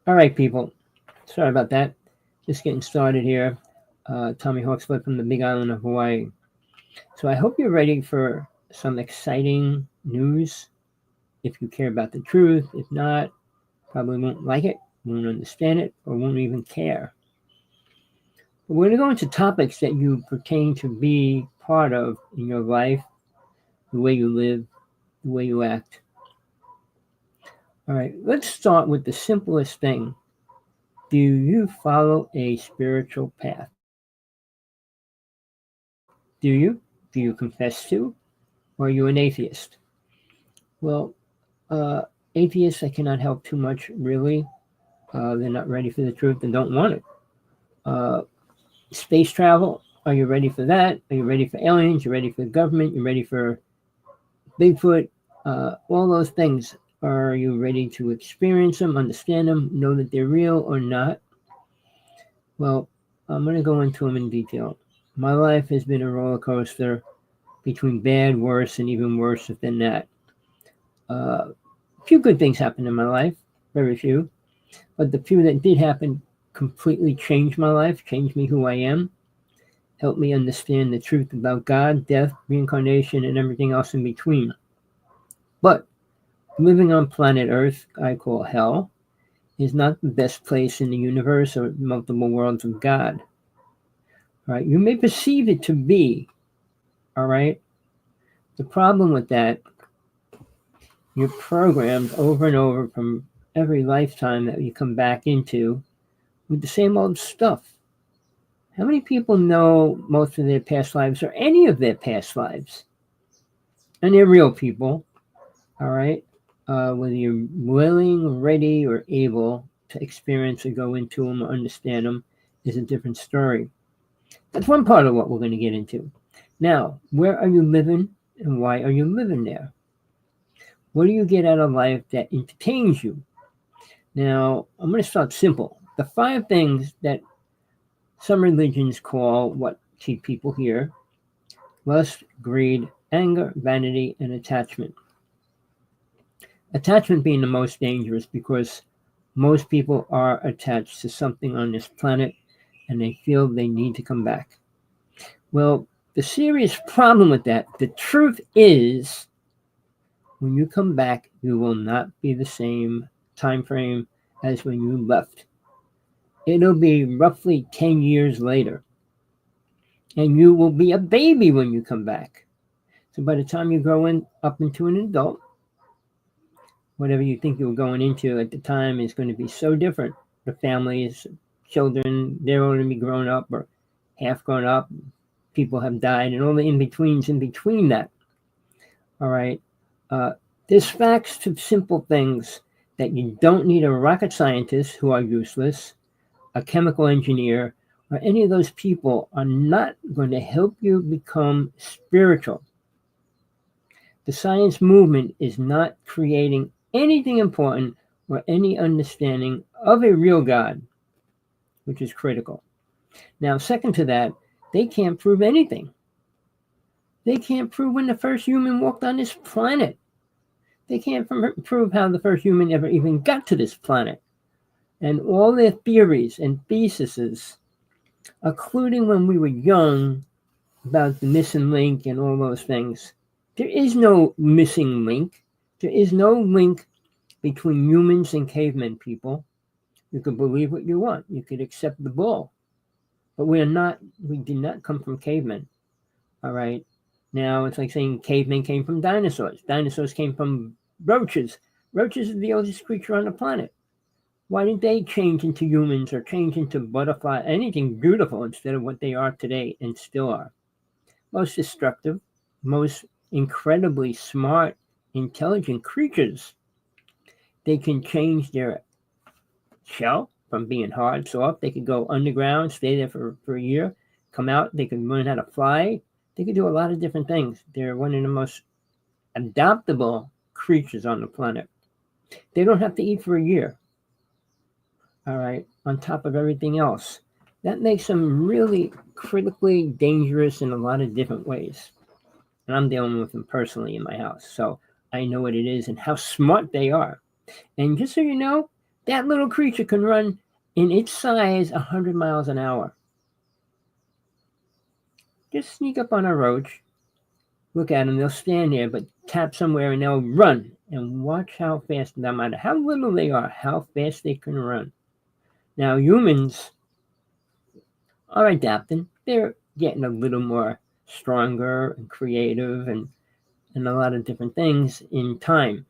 All right, people. Sorry about that. Just getting started here. Tommy Hawksblood from the Big Island of Hawaii. So I hope you're ready for some exciting news. If you care about the truth, if not, probably won't like it, won't understand it, or won't even care. But we're going to go into topics that you pertain to be part of in your life, the way you live, the way you act. All right, let's start with the simplest thing. Do you follow a spiritual path? Do you? Do you confess to? Or are you an atheist? Well, uh, atheists, I cannot help too much, really. They're not ready for the truth and don't want it. Uh, Space travel, are you ready for that? Are you ready for aliens? You ready for the government? You ready for Bigfoot? All those things. Are you ready to experience them, understand them, know that they're real or not? Well, I'm going to go into them in detail. My life has been a roller coaster between bad, worse, and even worse than that. A few good things happened in my life, very few, but the few that did happen completely changed my life, changed me who I am, helped me understand the truth about God, death, reincarnation, and everything else in between. But living on planet Earth, I call hell, is not the best place in the universe or multiple worlds of God. All right, you may perceive it to be. All right, the problem with that, you're programmed over and over from every lifetime that you come back into with the same old stuff. How many people know most of their past lives or any of their past lives? And they're real people, all right? Whether you're willing, ready, or able to experience or go into them or understand them is a different story. That's one part of what we're going to get into. Now, where are you living and why are you living there? What do you get out of life that entertains you? Now, I'm going to start simple. The 5 things that some religions call what keep people here: lust, greed, anger, vanity, and attachment. Attachment being the most dangerous because most people are attached to something on this planet and they feel they need to come back. Well, the serious problem with that, the truth is, when you come back, you will not be the same time frame as when you left. It'll be roughly 10 years later. And you will be a baby when you come back. So by the time you grow up into an adult, whatever you think you were going into at the time is going to be so different. The families, children, they're going to be grown up or half grown up. People have died and all the in-betweens in between that. All right. There's facts to simple things that you don't need a rocket scientist who are useless, a chemical engineer, or any of those people are not going to help you become spiritual. The science movement is not creating anything important or any understanding of a real God, which is critical. Now, second to that, they can't prove anything. They can't prove when the first human walked on this planet. They can't prove how the first human ever even got to this planet. And all their theories and theses, including when we were young, about the missing link and all those things. There is no missing link. There is no link between humans and cavemen people. You could believe what you want. You could accept the bull. But we did not come from cavemen. All right. Now it's like saying cavemen came from dinosaurs. Dinosaurs came from roaches. Roaches are the oldest creature on the planet. Why didn't they change into humans or change into butterfly, anything beautiful instead of what they are today and still are? Most destructive, most incredibly smart, intelligent creatures. They can change their shell from being hard, soft. They could go underground, stay there for a year, come out. They could learn how to fly. They could do a lot of different things. They're one of the most adaptable creatures on the planet. They don't have to eat for a year. All right, on top of everything else. That makes them really critically dangerous in a lot of different ways. And I'm dealing with them personally in my house. So I know what it is and how smart they are. And just so you know, That little creature can run in its size 100 miles an hour. Just sneak up on a roach, look at them, they'll stand there, but tap somewhere and they'll run. And watch how fast, no matter how little they are, how fast they can run. Now, humans are adapting. They're getting a little more stronger and creative and a lot of different things in time.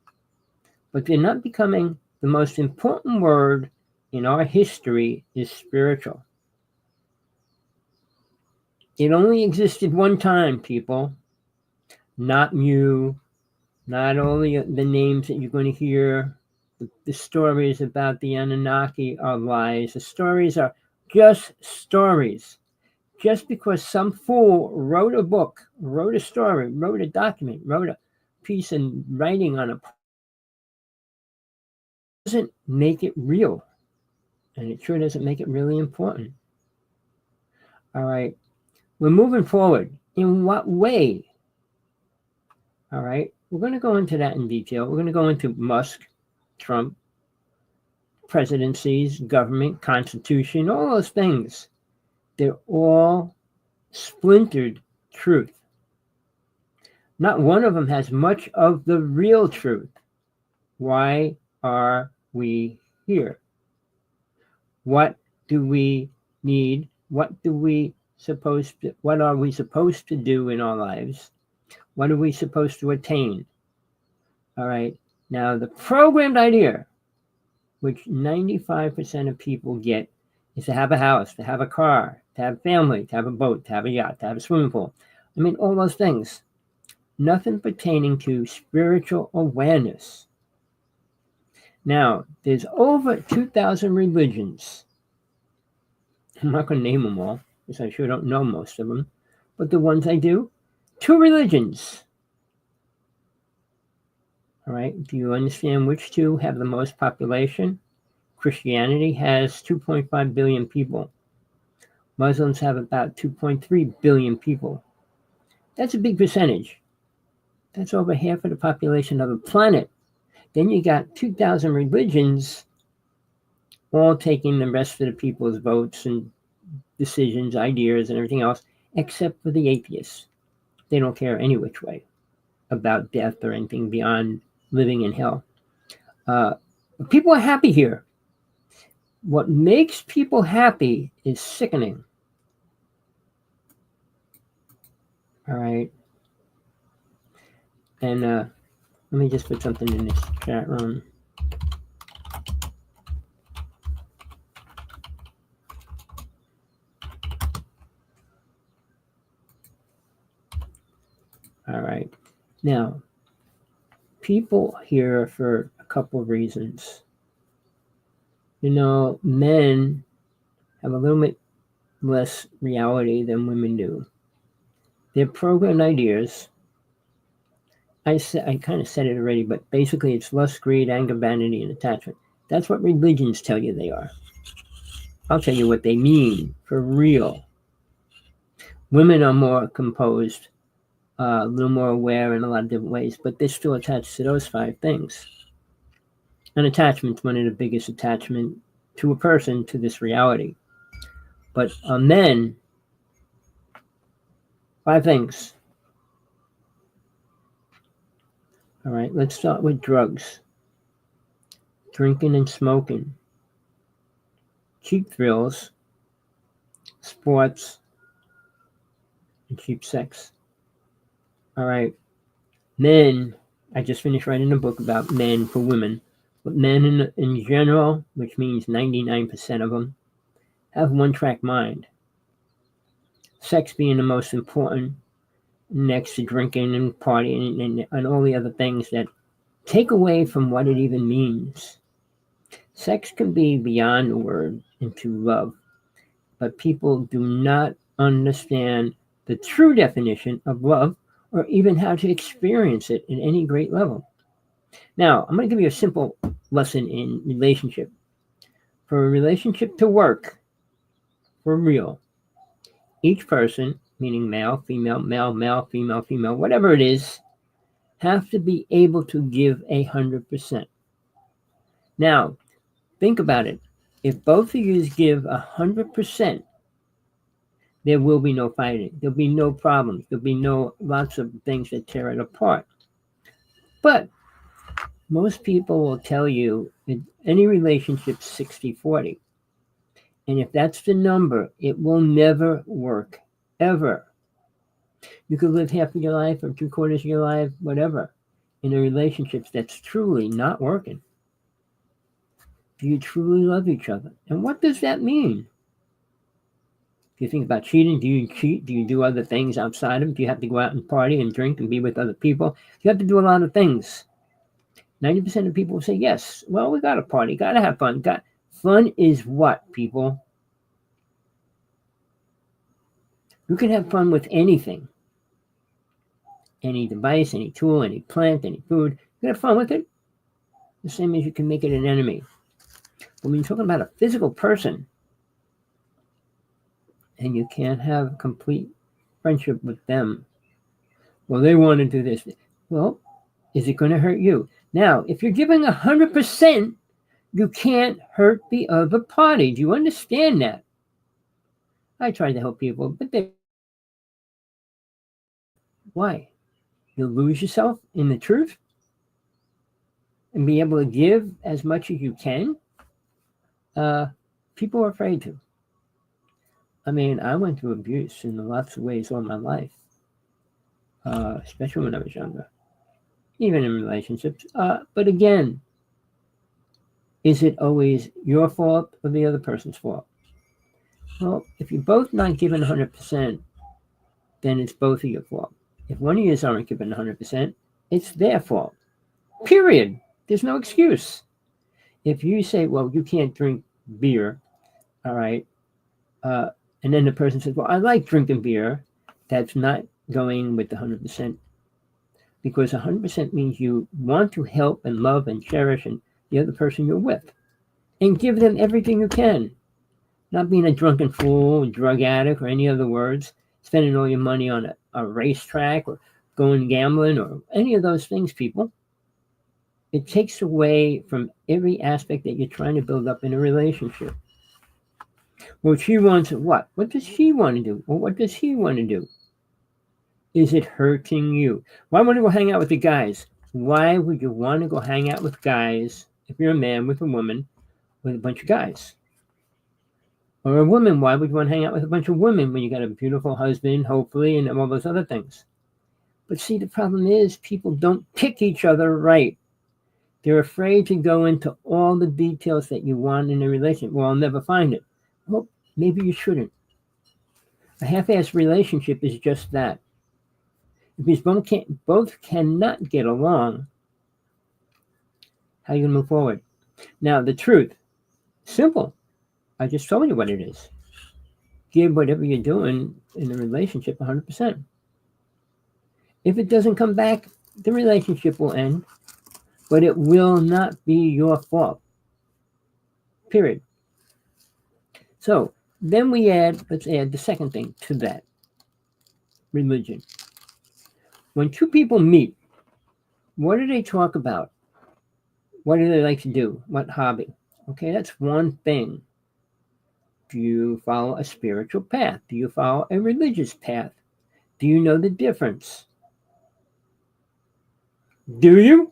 But they're not becoming. The most important word in our history is spiritual. It only existed one time, people. Not you, not all the names that you're going to hear. The stories about the Anunnaki are lies. The stories are just stories. Just because some fool wrote a book, wrote a story, wrote a document, wrote a piece of writing on a doesn't make it real. And it sure doesn't make it really important. All right. We're moving forward. In what way? All right. We're going to go into that in detail. We're going to go into Musk, Trump, presidencies, government, constitution, all those things. They're all splintered truth. Not one of them has much of the real truth. Why are we here? What do we need? What are we supposed to do in our lives? What are we supposed to attain? All right. Now, the programmed idea, which 95% of people get, is to have a house, to have a car, to have family, to have a boat, to have a yacht, to have a swimming pool. I mean, all those things. Nothing pertaining to spiritual awareness. Now, there's over 2,000 religions. I'm not going to name them all, because I sure don't know most of them. But the ones I do, 2 religions. All right, do you understand which 2 have the most population? Christianity has 2.5 billion people. Muslims have about 2.3 billion people. That's a big percentage. That's over half of the population of the planet. Then you got 2,000 religions all taking the rest of the people's votes and decisions, ideas, and everything else, except for the atheists. They don't care any which way about death or anything beyond living in hell. People are happy here. What makes people happy is sickening. All right. And let me just put something in this chat room. All right. Now, people here for a couple of reasons. You know, men have a little bit less reality than women do. They're programmed ideas. I kind of said it already, but basically it's lust, greed, anger, vanity, and attachment. That's what religions tell you they are. I'll tell you what they mean for real. Women are more composed, a little more aware in a lot of different ways, but they're still attached to those 5 things. And attachment's one of the biggest attachment to a person to this reality. But men, 5 things. All right, let's start with drugs. Drinking and smoking. Cheap thrills. Sports. And cheap sex. All right. Men, I just finished writing a book about men for women. But men in general, which means 99% of them, have one-track mind. Sex being the most important, next to drinking and partying and all the other things that take away from what it even means. Sex can be beyond the word into love, but people do not understand the true definition of love or even how to experience it in any great level. Now, I'm going to give you a simple lesson in relationship. For a relationship to work, for real, each person, meaning male, female, male, female, female, whatever it is, have to be able to give 100%. Now, Think about it. If both of you give 100%, there will be no fighting. There'll be no problems. There'll be lots of things that tear it apart. But most people will tell you that any relationship 60-40. And if that's the number, it will never work, ever. You could live half of your life or 3/4 of your life, whatever, in a relationship that's truly not working. Do you truly love each other? And what does that mean? Do you think about cheating? Do you cheat? Do you do other things outside of it? Do you have to go out and party and drink and be with other people? You have to do a lot of things. 90% of people will say, yes, well, we got to party, got to have fun. Fun is what, people? You can have fun with anything. Any device, any tool, any plant, any food. You can have fun with it. The same as you can make it an enemy. But when you're talking about a physical person, and you can't have complete friendship with them, well, they want to do this. Well, is it going to hurt you? Now, if you're giving 100%, you can't hurt the other party. Do you understand that? I try to help people, but why? You'll lose yourself in the truth and be able to give as much as you can. People are afraid to. I mean, I went through abuse in lots of ways all my life, especially when I was younger, even in relationships. But again, is it always your fault or the other person's fault? Well, if you're both not giving 100%, then it's both of your fault. If one of you aren't giving 100%, it's their fault. Period. There's no excuse. If you say, well, you can't drink beer, all right, and then the person says, well, I like drinking beer, that's not going with the 100%, because 100% means you want to help and love and cherish the other person you're with and give them everything you can. Not being a drunken fool, drug addict, or any other words, spending all your money on a racetrack or going gambling or any of those things, people. It takes away from every aspect that you're trying to build up in a relationship. Well, she wants what? What does she want to do? Or what does he want to do? Is it hurting you? Why want to go hang out with the guys? Why would you want to go hang out with guys if you're a man with a woman with a bunch of guys? Or a woman, why would you want to hang out with a bunch of women when you got a beautiful husband, hopefully, and all those other things? But see, the problem is people don't pick each other right. They're afraid to go into all the details that you want in a relationship. Well, I'll never find it. Well, maybe you shouldn't. A half-assed relationship is just that. If both cannot get along, how are you going to move forward? Now, the truth, simple. I just told you what it is. Give whatever you're doing in a relationship 100%. If it doesn't come back, the relationship will end, but it will not be your fault. Period. So then let's add the second thing to that. Religion. When two people meet, what do they talk about? What do they like to do? What hobby? Okay, that's one thing. Do you follow a spiritual path? Do you follow a religious path? Do you know the difference? Do you?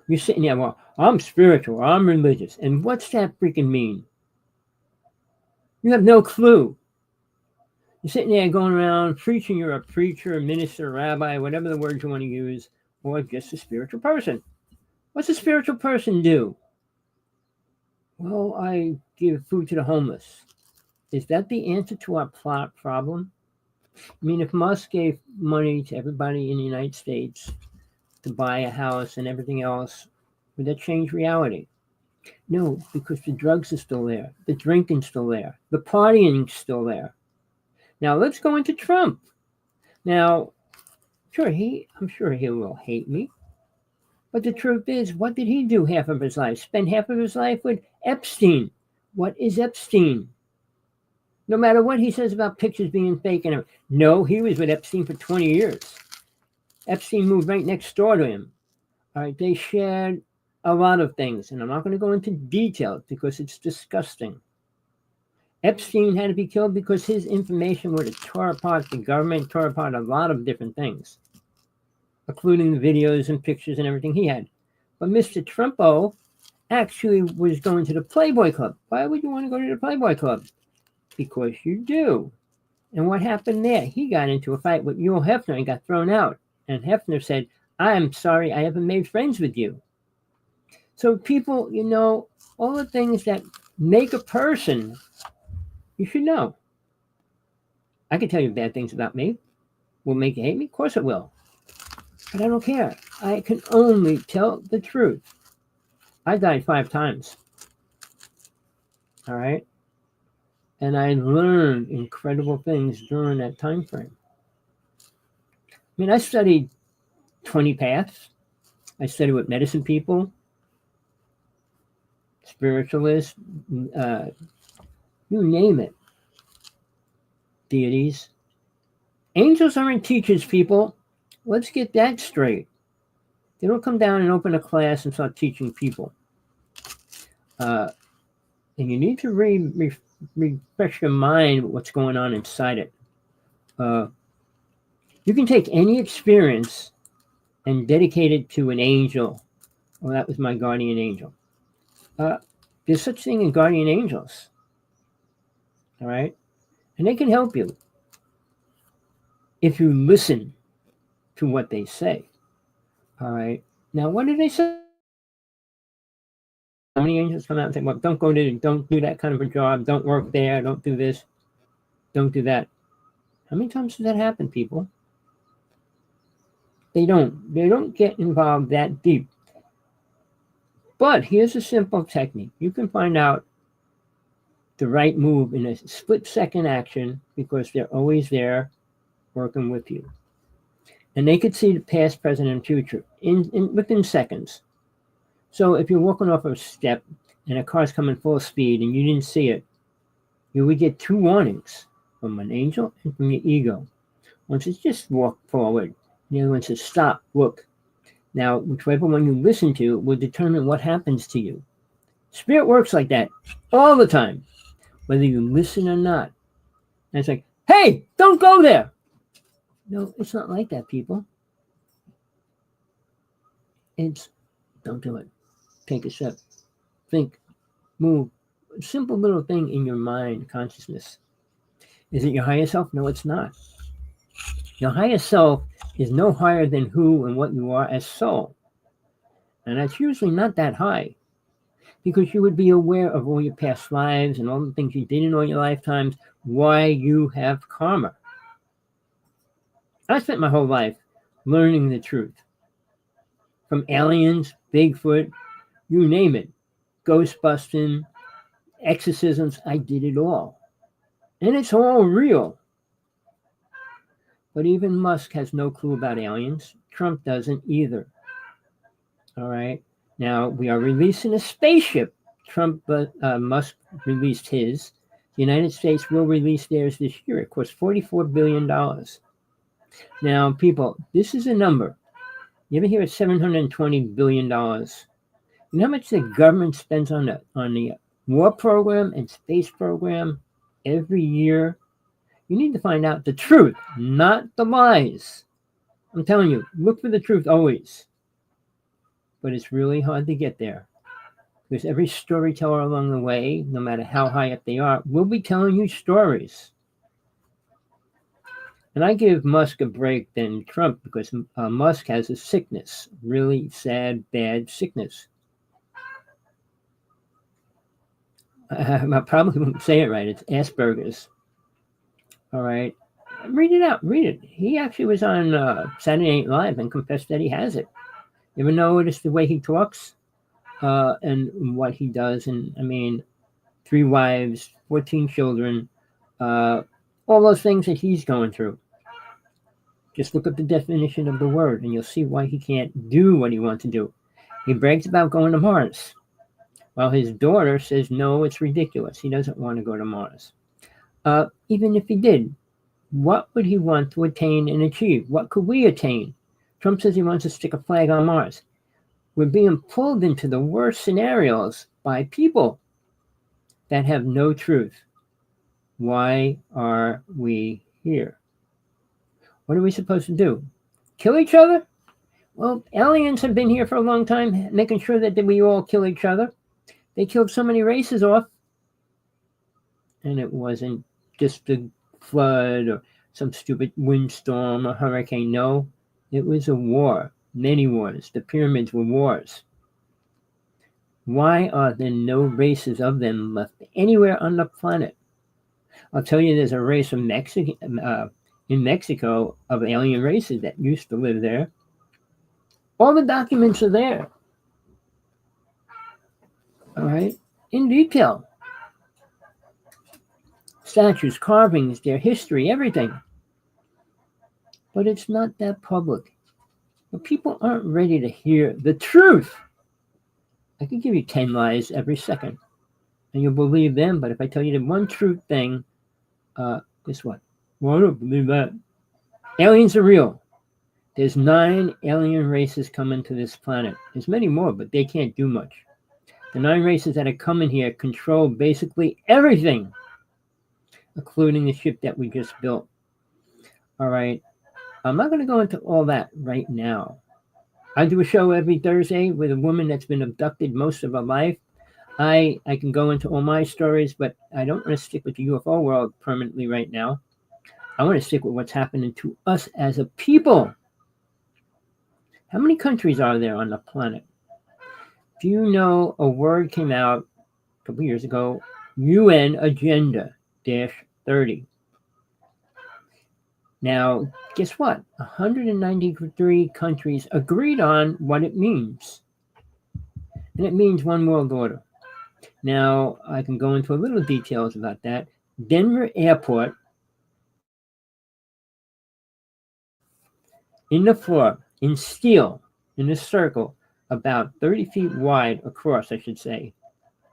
You're sitting there, well, I'm spiritual, I'm religious. And what's that freaking mean? You have no clue. You're sitting there going around preaching you're a preacher, a minister, a rabbi, whatever the word you want to use, or just a spiritual person. What's a spiritual person do? Well, I give food to the homeless. Is that the answer to our problem? I mean, if Musk gave money to everybody in the United States to buy a house and everything else, would that change reality? No, because the drugs are still there. The drinking's still there. The partying's still there. Now, let's go into Trump. Now, I'm sure he will hate me. But the truth is, what did he do half of his life? Spend half of his life with Epstein. What is Epstein? No matter what he says about pictures being fake and everything. No, he was with Epstein for 20 years. Epstein moved right next door to him. All right, they shared a lot of things, and I'm not going to go into details because it's disgusting. Epstein had to be killed because his information would have tore apart the government, tore apart a lot of different things, including the videos and pictures and everything he had. But Mr. Trumpo actually was going to the Playboy Club. Why would you want to go to the Playboy Club? Because you do. And what happened there? He got into a fight with Hugh Hefner and got thrown out. And Hefner said, I'm sorry I haven't made friends with you. So people, all the things that make a person, you should know. I can tell you bad things about me. Will make you hate me? Of course it will. But I don't care. I can only tell the truth. I died 5 times. All right? And I learned incredible things during that time frame. I mean, I studied 20 paths. I studied with medicine people, spiritualists, you name it. Deities. Angels aren't teachers, people. Let's get that straight. They don't come down and open a class and start teaching people. And you need to refresh your mind with what's going on inside it. You can take any experience and dedicate it to an angel. Well, that was my guardian angel. There's such thing in guardian angels. All right? And they can help you if you listen to what they say. All right? Now, what do they say? How many angels come out and say, well, don't do that kind of a job, don't work there, don't do this, don't do that. How many times does that happen, people? They don't get involved that deep. But here's a simple technique. You can find out the right move in a split-second action because they're always there working with you. And they could see the past, present, and future within seconds. So if you're walking off a step and a car's coming full speed and you didn't see it, you would get 2 warnings from an angel and from your ego. One says, just walk forward. The other one says, stop, look. Now, whichever one you listen to will determine what happens to you. Spirit works like that all the time, whether you listen or not. And it's like, hey, don't go there. No, it's not like that, people. It's, don't do it. Take a step. Think. Move. A simple little thing in your mind, consciousness. Is it your higher self? No, it's not. Your higher self is no higher than who and what you are as soul. And that's usually not that high. Because you would be aware of all your past lives and all the things you did in all your lifetimes, why you have karma. I spent my whole life learning the truth. From aliens, Bigfoot, you name it. Ghost busting, exorcisms, I did it all. And it's all real. But even Musk has no clue about aliens. Trump doesn't either. All right. Now, we are releasing a spaceship. Musk released his. The United States will release theirs this year. It costs $44 billion. Now, people, this is a number. You ever hear of $720 billion? You know how much the government spends on the war program and space program every year? You need to find out the truth, not the lies. I'm telling you, look for the truth always. But it's really hard to get there. Because every storyteller along the way, no matter how high up they are, will be telling you stories. And I give Musk a break than Trump because Musk has a sickness, really sad, bad sickness. I probably won't say it right. It's Asperger's. All right. Read it out. Read it. He actually was on Saturday Night Live and confessed that he has it. You ever notice the way he talks and what he does? And I mean, 3 wives, 14 children, all those things that he's going through. Just look up the definition of the word and you'll see why he can't do what he wants to do. He brags about going to Mars. While his daughter says, no, it's ridiculous. He doesn't want to go to Mars. Even if he did, what would he want to attain and achieve? What could we attain? Trump says he wants to stick a flag on Mars. We're being pulled into the worst scenarios by people that have no truth. Why are we here? What are we supposed to do? Kill each other? Well, aliens have been here for a long time, making sure that we all kill each other. They killed so many races off, and it wasn't just a flood or some stupid windstorm or hurricane. No, it was a war, many wars. The pyramids were wars. Why are there no races of them left anywhere on the planet? I'll tell you, there's a race in Mexico of alien races that used to live there. All the documents are there. All right, in detail. Statues, carvings, their history, everything. But it's not that public. But people aren't ready to hear the truth. I could give you 10 lies every second, and you'll believe them. But if I tell you the one truth thing, guess what? Well, I don't believe that. Aliens are real. There's 9 alien races coming to this planet. There's many more, but they can't do much. The 9 races that are coming here control basically everything, including the ship that we just built. All right. I'm not going to go into all that right now. I do a show every Thursday with a woman that's been abducted most of her life. I can go into all my stories, but I don't want to stick with the UFO world permanently right now. I want to stick with what's happening to us as a people. How many countries are there on the planet? Do you know a word came out a couple years ago, UN Agenda -30. Now, guess what? 193 countries agreed on what it means. And it means one world order. Now, I can go into a little details about that. Denver Airport, in the floor, in steel, in a circle, about 30 feet wide across, I should say.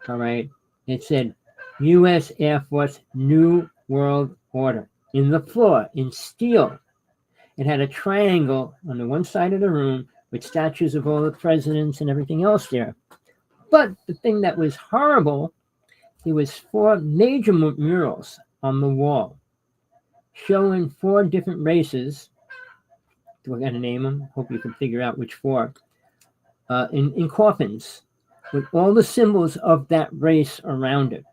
All right. It said, U.S. Air Force New World Order. In the floor, in steel. It had a triangle on the one side of the room with statues of all the presidents and everything else there. But the thing that was horrible, there was 4 major murals on the wall showing 4 different races. Do I got to name them? Hope you can figure out which 4. In coffins with all the symbols of that race around it.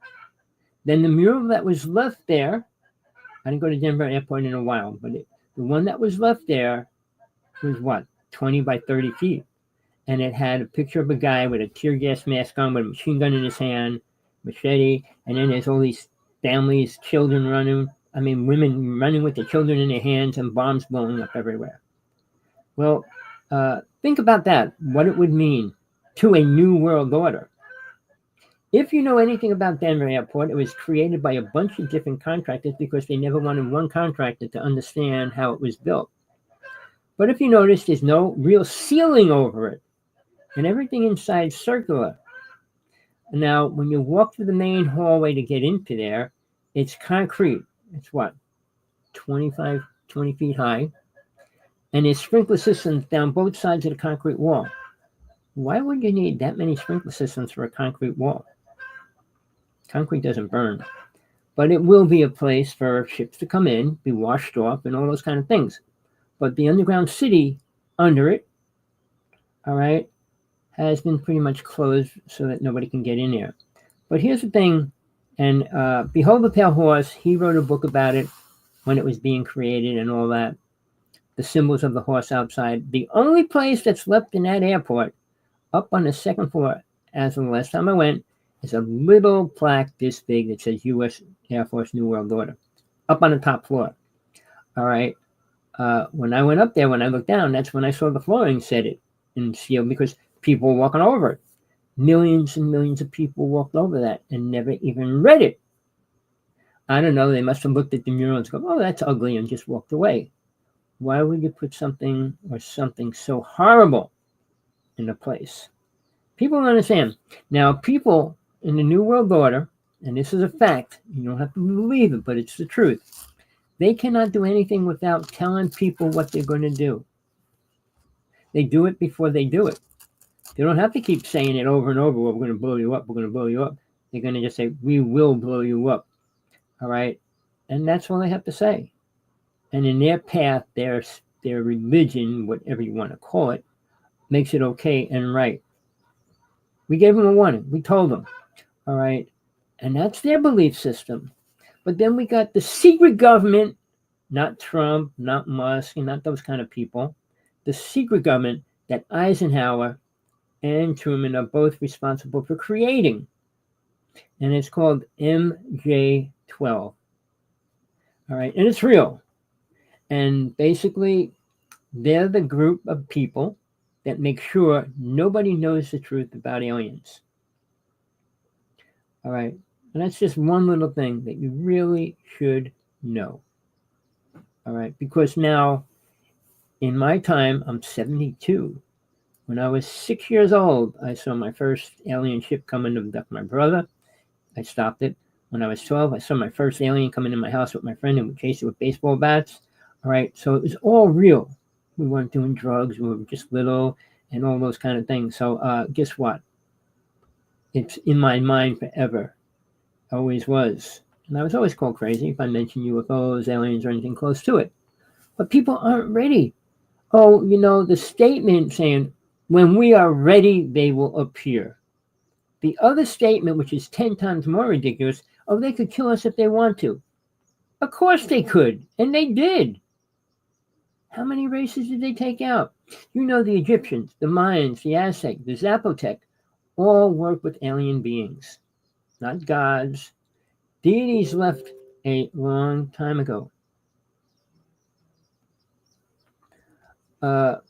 Then the mural that was left there, I didn't go to Denver Airport in a while, but the one that was left there was what, 20 by 30 feet. And it had a picture of a guy with a tear gas mask on with a machine gun in his hand, machete, and then there's all these families, children running, women running with their children in their hands and bombs blowing up everywhere. Well, think about that, what it would mean to a new world order. If you know anything about Denver Airport, it was created by a bunch of different contractors because they never wanted one contractor to understand how it was built. But if you notice, there's no real ceiling over it, and everything inside circular. Now, when you walk through the main hallway to get into there, it's concrete. It's what, 20 feet high, and there's sprinkler systems down both sides of the concrete wall. Why would you need that many sprinkler systems for a concrete wall? Concrete doesn't burn, but it will be a place for ships to come in, be washed off, and all those kind of things. But the underground city under it, all right, has been pretty much closed so that nobody can get in there. But here's the thing, and Behold the Pale Horse, he wrote a book about it when it was being created and all that. The symbols of the horse outside. The only place that's left in that airport, up on the second floor, as of the last time I went, is a little plaque this big that says U.S. Air Force New World Order, up on the top floor. All right. When I went up there, when I looked down, that's when I saw the flooring said it in steel because people were walking over it. Millions and millions of people walked over that and never even read it. I don't know. They must have looked at the mural and go, oh, that's ugly, and just walked away. Why would you put something so horrible in a place? People don't understand. Now, people in the New World Order, and this is a fact, you don't have to believe it, but it's the truth. They cannot do anything without telling people what they're going to do. They do it before they do it. They don't have to keep saying it over and over. Well, we're going to blow you up. We're going to blow you up. They're going to just say, we will blow you up. All right. And that's all they have to say. And in their path, their religion, whatever you want to call it, makes it okay and right. We gave them a warning. We told them. All right. And that's their belief system. But then we got the secret government, not Trump, not Musk, and not those kind of people. The secret government that Eisenhower and Truman are both responsible for creating. And it's called MJ-12. All right. And it's real. And basically, they're the group of people that make sure nobody knows the truth about aliens. All right. And that's just one little thing that you really should know. All right. Because now, in my time, I'm 72. When I was 6 years old, I saw my first alien ship coming to abduct my brother. I stopped it. When I was 12, I saw my first alien come into my house with my friend, and we chased it with baseball bats. All right. So it was all real. We weren't doing drugs. We were just little and all those kind of things. So guess what? It's in my mind forever. Always was. And I was always called crazy if I mentioned UFOs, aliens, or anything close to it. But people aren't ready. Oh, the statement saying, when we are ready, they will appear. The other statement, which is 10 times more ridiculous, oh, they could kill us if they want to. Of course they could. And they did. How many races did they take out? The Egyptians, the Mayans, the Aztec, the Zapotec, all worked with alien beings. Not gods. Deities left a long time ago. I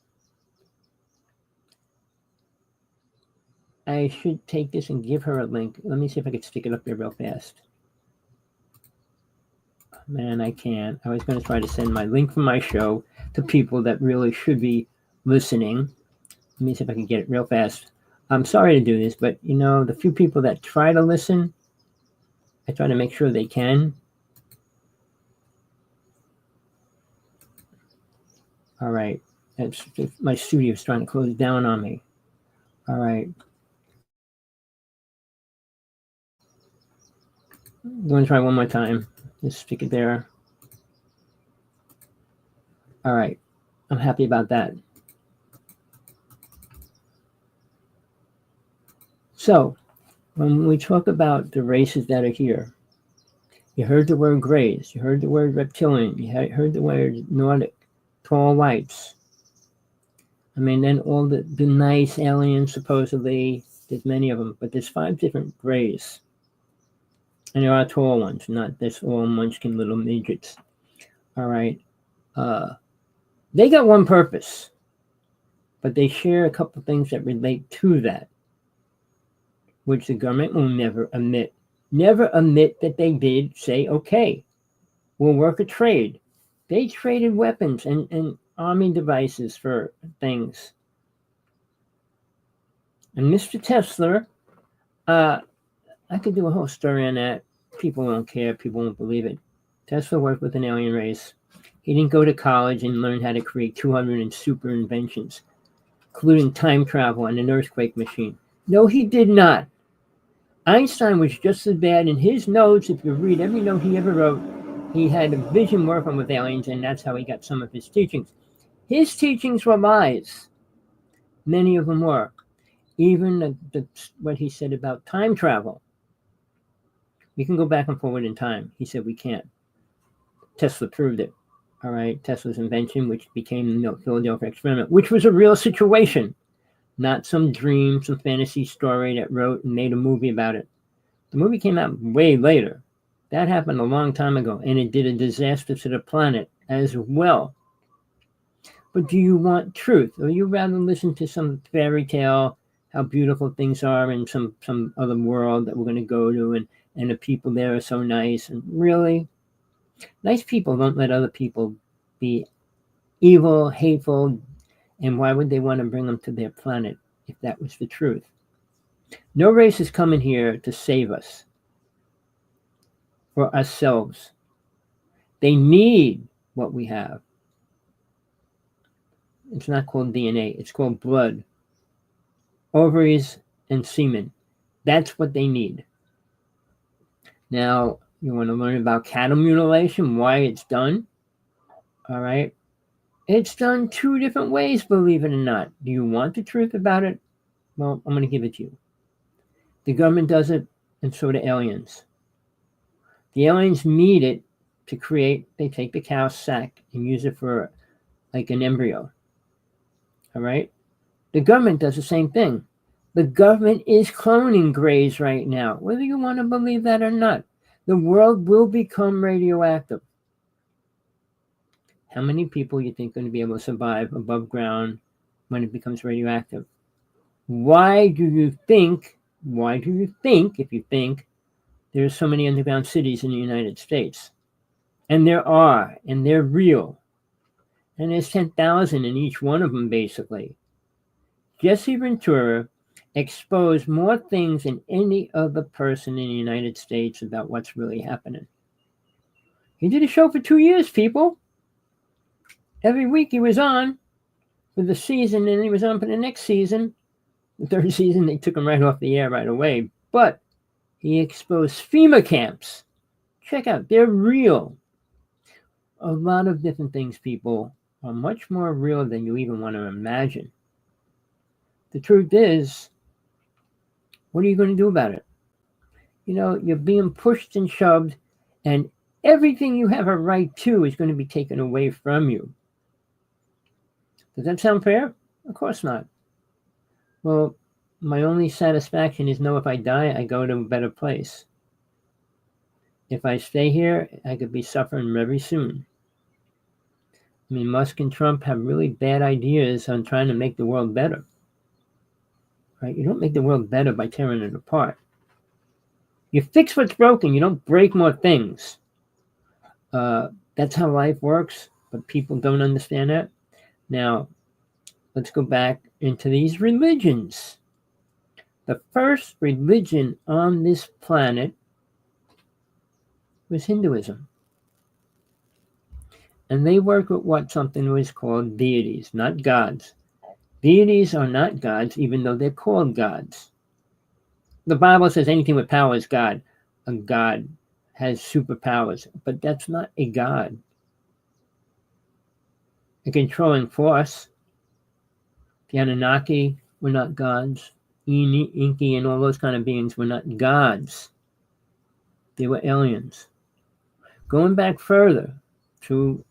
should take this and give her a link. Let me see if I can stick it up there real fast. Man, I can't. I was going to try to send my link from my show to people that really should be listening. Let me see if I can get it real fast. I'm sorry to do this, but the few people that try to listen, I try to make sure they can. All right. My studio's trying to close down on me. All right. I'm going to try one more time. Just stick it there. All right. I'm happy about that. So, when we talk about the races that are here, you heard the word grays, you heard the word reptilian, you heard the word Nordic, tall whites. I mean, then all the nice aliens, supposedly, there's many of them, but there's 5 different grays. And there are tall ones, not this all munchkin little midgets. All right. They got one purpose, but they share a couple of things that relate to that, which the government will never admit. Never admit that they did say, okay, we'll work a trade. They traded weapons and army devices for things. And Mr. Tesla, I could do a whole story on that. People don't care. People won't believe it. Tesla worked with an alien race. He didn't go to college and learn how to create 200 super inventions, including time travel and an earthquake machine. No, he did not. Einstein was just as bad. In his notes, if you read every note he ever wrote, he had a vision working with aliens, and that's how he got some of his teachings. His teachings were lies. Many of them were. Even what he said about time travel. We can go back and forward in time. He said we can't. Tesla proved it. All right, Tesla's invention, which became the Philadelphia experiment, which was a real situation, not some dream, some fantasy story that wrote and made a movie about it. The movie came out way later. That happened a long time ago, and it did a disaster to the planet as well. But do you want truth, or you rather listen to some fairy tale, how beautiful things are in some other world that we're going to go to, and the people there are so nice? And really, nice people don't let other people be evil, hateful, and why would they want to bring them to their planet if that was the truth? No race is coming here to save us for ourselves. They need what we have. It's not called DNA. It's called blood. ovaries, and semen. That's what they need. Now, you want to learn about cattle mutilation, why it's done? All right. It's done two different ways, believe it or not. Do you want the truth about it? Well, I'm going to give it to you. The government does it, and so do aliens. The aliens need it to create, they take the cow sack and use it for like an embryo. All right? The government does the same thing. The government is cloning grays right now, whether you want to believe that or not. The world will become radioactive. How many people you think are going to be able to survive above ground when it becomes radioactive? Why do you think, if you think, there's so many underground cities in the United States? And there are, and they're real. And there's 10,000 in each one of them, basically. Jesse Ventura exposed more things than any other person in the United States about what's really happening. He did a show for 2 years, people. Every week he was on for the season, and he was on for the next season. The third season, they took him right off the air right away. But he exposed FEMA camps. Check out, they're real. A lot of different things, people, are much more real than you even want to imagine. The truth is, what are you going to do about it? You know, you're being pushed and shoved, and everything you have a right to is going to be taken away from you. Does that sound fair? Of course not. Well, my only satisfaction is know if I die, I go to a better place. If I stay here, I could be suffering very soon. I mean, Musk and Trump have really bad ideas on trying to make the world better. Right? You don't make the world better by tearing it apart. You fix what's broken. You don't break more things. That's how life works, but people don't understand that. Now, let's go back into these religions. The first religion on this planet was Hinduism. And they work with something was called deities, not gods. Deities are not gods, even though they're called gods. The Bible says anything with power is God. A god has superpowers, but that's not a god. A controlling force. The Anunnaki were not gods. Inky and all those kind of beings were not gods. They were aliens. Going back further to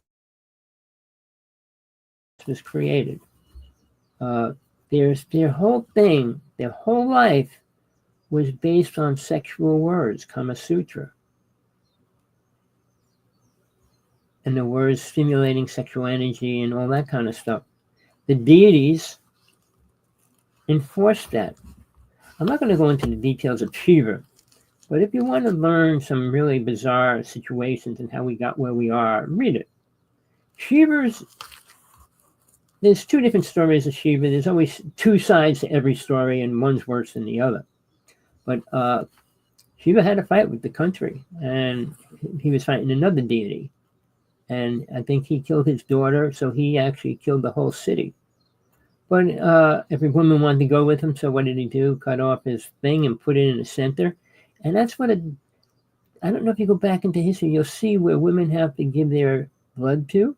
was created. Their whole thing, their whole life was based on sexual words, Kama Sutra. And the words stimulating sexual energy and all that kind of stuff. The deities enforced that. I'm not going to go into the details of Shiva, but if you want to learn some really bizarre situations and how we got where we are, read it. There's two different stories of Shiva. There's always two sides to every story, and one's worse than the other. But Shiva had a fight with the country, and he was fighting another deity. And I think he killed his daughter, so he actually killed the whole city. But every woman wanted to go with him, so what did he do? Cut off his thing and put it in the center. And that's what I don't know if you go back into history, you'll see where women have to give their blood to.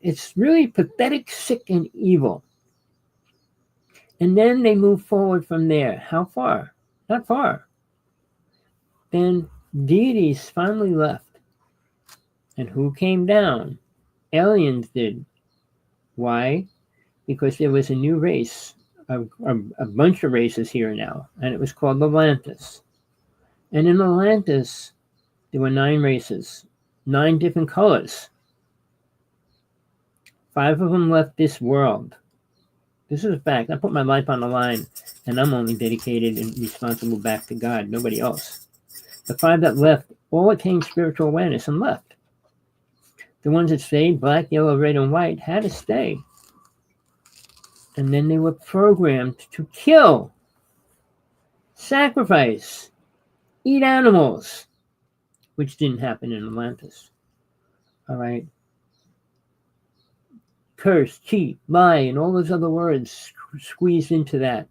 It's really pathetic, sick, and evil. And then they move forward from there. How far? Not far. Then deities finally left. And who came down? Aliens did. Why? Because there was a new race, a bunch of races here now, and it was called Atlantis. And in Atlantis, there were 9 races, 9 different colors. 5 of them left this world. This is a fact. I put my life on the line, and I'm only dedicated and responsible back to God, nobody else. The 5 that left all attained spiritual awareness and left. The ones that stayed, black, yellow, red, and white, had to stay. And then they were programmed to kill, sacrifice, eat animals, which didn't happen in Atlantis. All right. Curse, cheat, lie, and all those other words squeezed into that.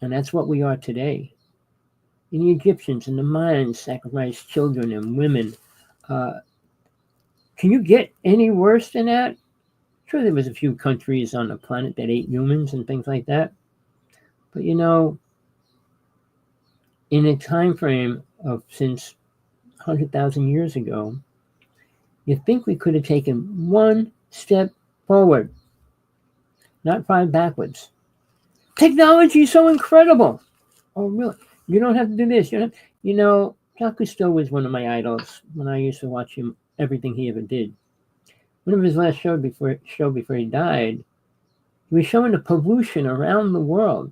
And that's what we are today. And the Egyptians and the Mayans sacrificed children and women. Uh, can you get any worse than that? Sure, there was a few countries on the planet that ate humans and things like that. But in a time frame of since 100,000 years ago, you think we could have taken one step forward, not five backwards. Technology is so incredible. Oh, really? You don't have to do this. Jacques Cousteau was one of my idols when I used to watch him, everything he ever did. One of his last show before he died, he was showing the pollution around the world,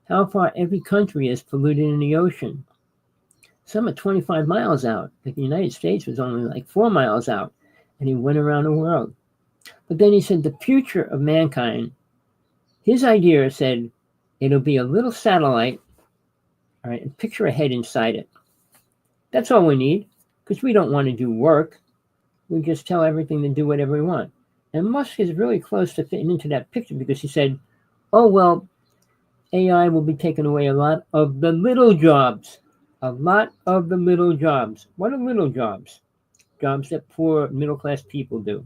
how far every country is polluted in the ocean. Some are 25 miles out. Like the United States was only like 4 miles out, and he went around the world. But then he said the future of mankind, his idea said it'll be a little satellite, all right, and picture a head inside it. That's all we need, because we don't want to do work. We just tell everything to do whatever we want. And Musk is really close to fitting into that picture because he said, oh, well, AI will be taking away a lot of the little jobs. A lot of the little jobs. What are little jobs? Jobs that poor middle-class people do.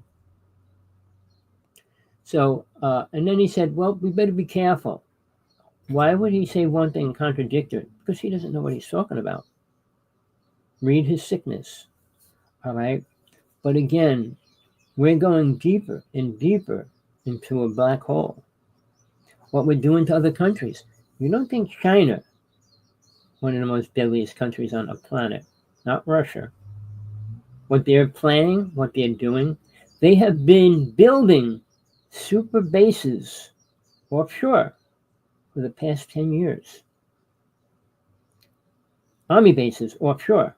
So, and then he said, well, we better be careful. Why would he say one thing and contradict it? Because he doesn't know what he's talking about. Read his sickness. All right? But again, we're going deeper and deeper into a black hole. What we're doing to other countries. You don't think China, one of the most deadliest countries on the planet, not Russia, what they're planning, what they're doing, they have been building super bases offshore for the past 10 years. Army bases offshore.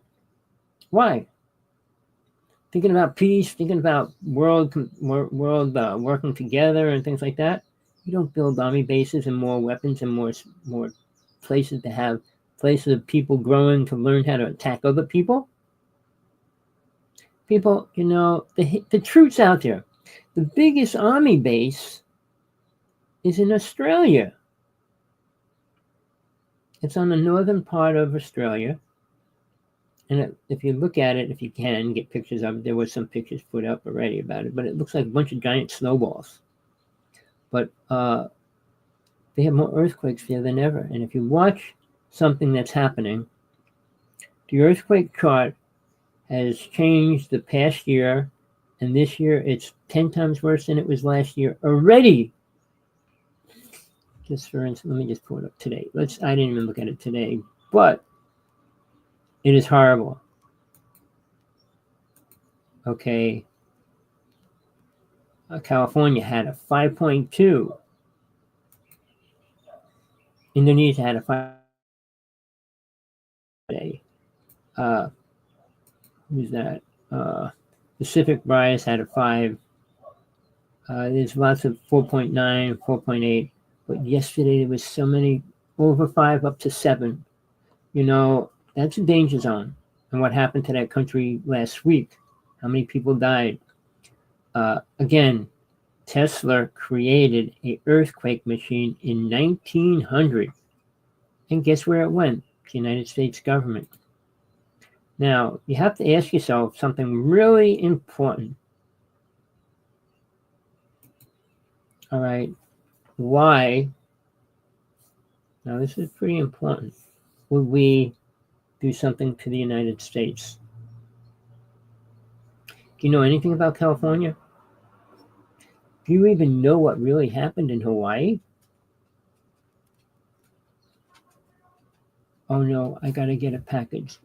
Why? Thinking about peace, thinking about world working together and things like that. You don't build army bases and more weapons and more places to have places of people growing to learn how to attack other people. People, the truth's out there. The biggest army base is in Australia. It's on the northern part of Australia. And if you look at it, if you can get pictures of it, there was some pictures put up already about it, but it looks like a bunch of giant snowballs. But they have more earthquakes there than ever. And if you watch something that's happening, the earthquake chart has changed the past year, and this year it's 10 times worse than it was last year already. Just for instance, let me just pull it up today. I didn't even look at it today, but it is horrible. Okay. California had a 5.2. Indonesia had a 5. Who's that? Pacific Rise had a 5. There's lots of 4.9, 4.8. But yesterday there was so many over 5 up to 7. That's a danger zone. And what happened to that country last week? How many people died? Again, Tesla created an earthquake machine in 1900. And guess where it went? The United States government. Now, you have to ask yourself something really important. All right, why? Now, this is pretty important. Would we do something to the United States? Do you know anything about California? Do you even know what really happened in Hawaii? Oh no, I gotta get a package.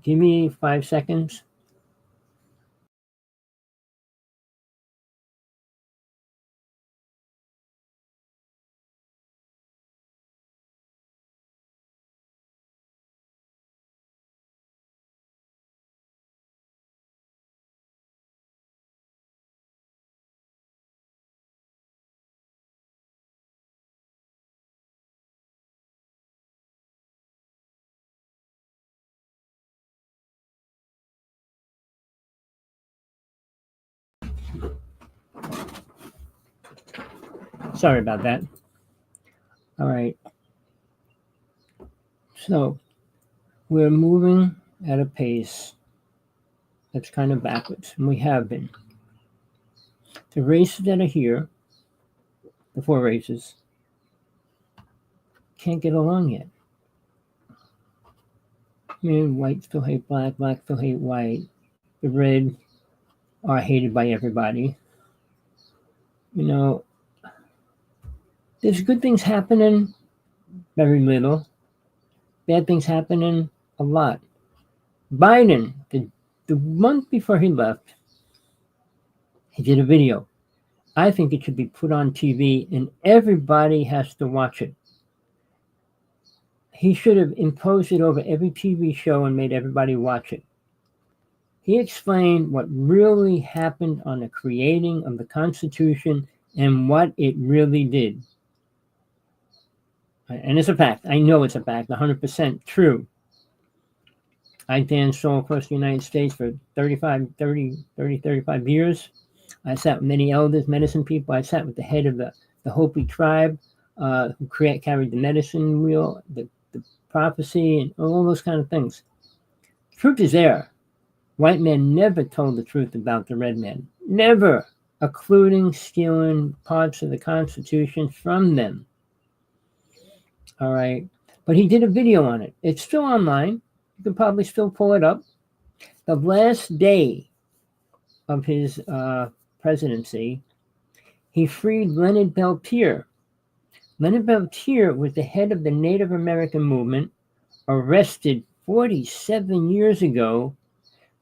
Give me 5 seconds. Sorry about that. All right. So we're moving at a pace that's kind of backwards, and we have been. The races that are here, the 4 races, can't get along yet. I mean, white still hate black, black still hate white, the red are hated by everybody. You know, there's good things happening, very little. Bad things happening, a lot. Biden, the month before he left, he did a video. I think it should be put on TV and everybody has to watch it. He should have imposed it over every TV show and made everybody watch it. He explained what really happened on the creating of the Constitution and what it really did. And it's a fact. I know it's a fact, 100% true. I danced all across the United States for 35 years. I sat with many elders, medicine people. I sat with the head of the Hopi tribe who carried the medicine wheel, the prophecy, and all those kind of things. Truth is there. White men never told the truth about the red men. Never, including stealing parts of the Constitution from them. All right. But he did a video on it. It's still online. You can probably still pull it up. The last day of his presidency, he freed Leonard Peltier. Leonard Peltier was the head of the Native American movement, arrested 47 years ago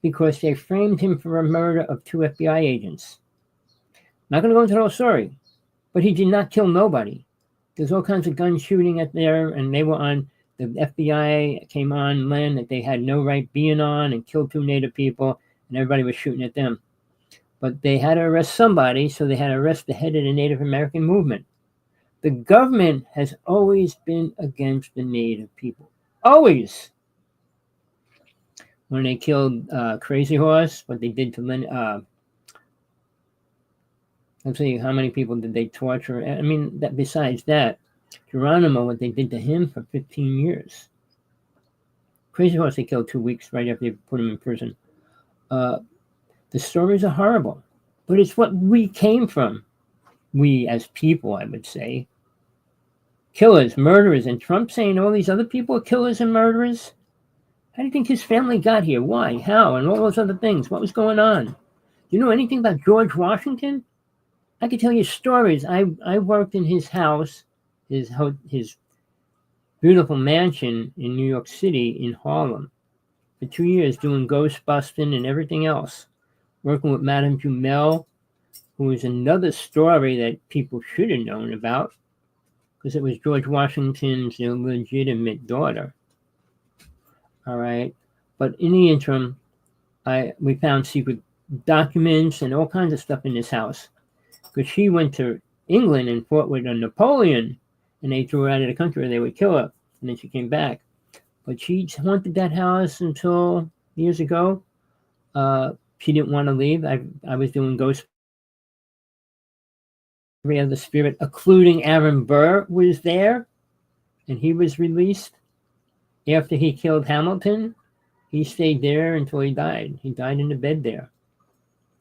because they framed him for a murder of 2 FBI agents. Not going to go into the whole story, but he did not kill nobody. There's all kinds of gun shooting at there, and they were on, the FBI came on land that they had no right being on and killed 2 Native people, and everybody was shooting at them. But they had to arrest somebody, so they had to arrest the head of the Native American movement. The government has always been against the Native people. Always. When they killed Crazy Horse, what they did to let's see, how many people did they torture? I mean, besides that, Geronimo, what they did to him for 15 years. Crazy Horse, they killed 2 weeks right after they put him in prison. The stories are horrible, but it's what we came from. We as people, I would say. Killers, murderers, and Trump saying all these other people are killers and murderers. How do you think his family got here? Why? How? And all those other things. What was going on? Do you know anything about George Washington? I could tell you stories. I worked in his house, his beautiful mansion in New York City in Harlem for 2 years doing ghost busting and everything else. Working with Madame Jumel, who is another story that people should have known about because it was George Washington's illegitimate daughter. All right. But in the interim, we found secret documents and all kinds of stuff in this house. Because she went to England and fought with a Napoleon, and they threw her out of the country or they would kill her. And then she came back. But she haunted that house until years ago. She didn't want to leave. I was doing ghost. Every other spirit, including Aaron Burr, was there, and he was released. After he killed Hamilton, he stayed there until he died. He died in the bed there.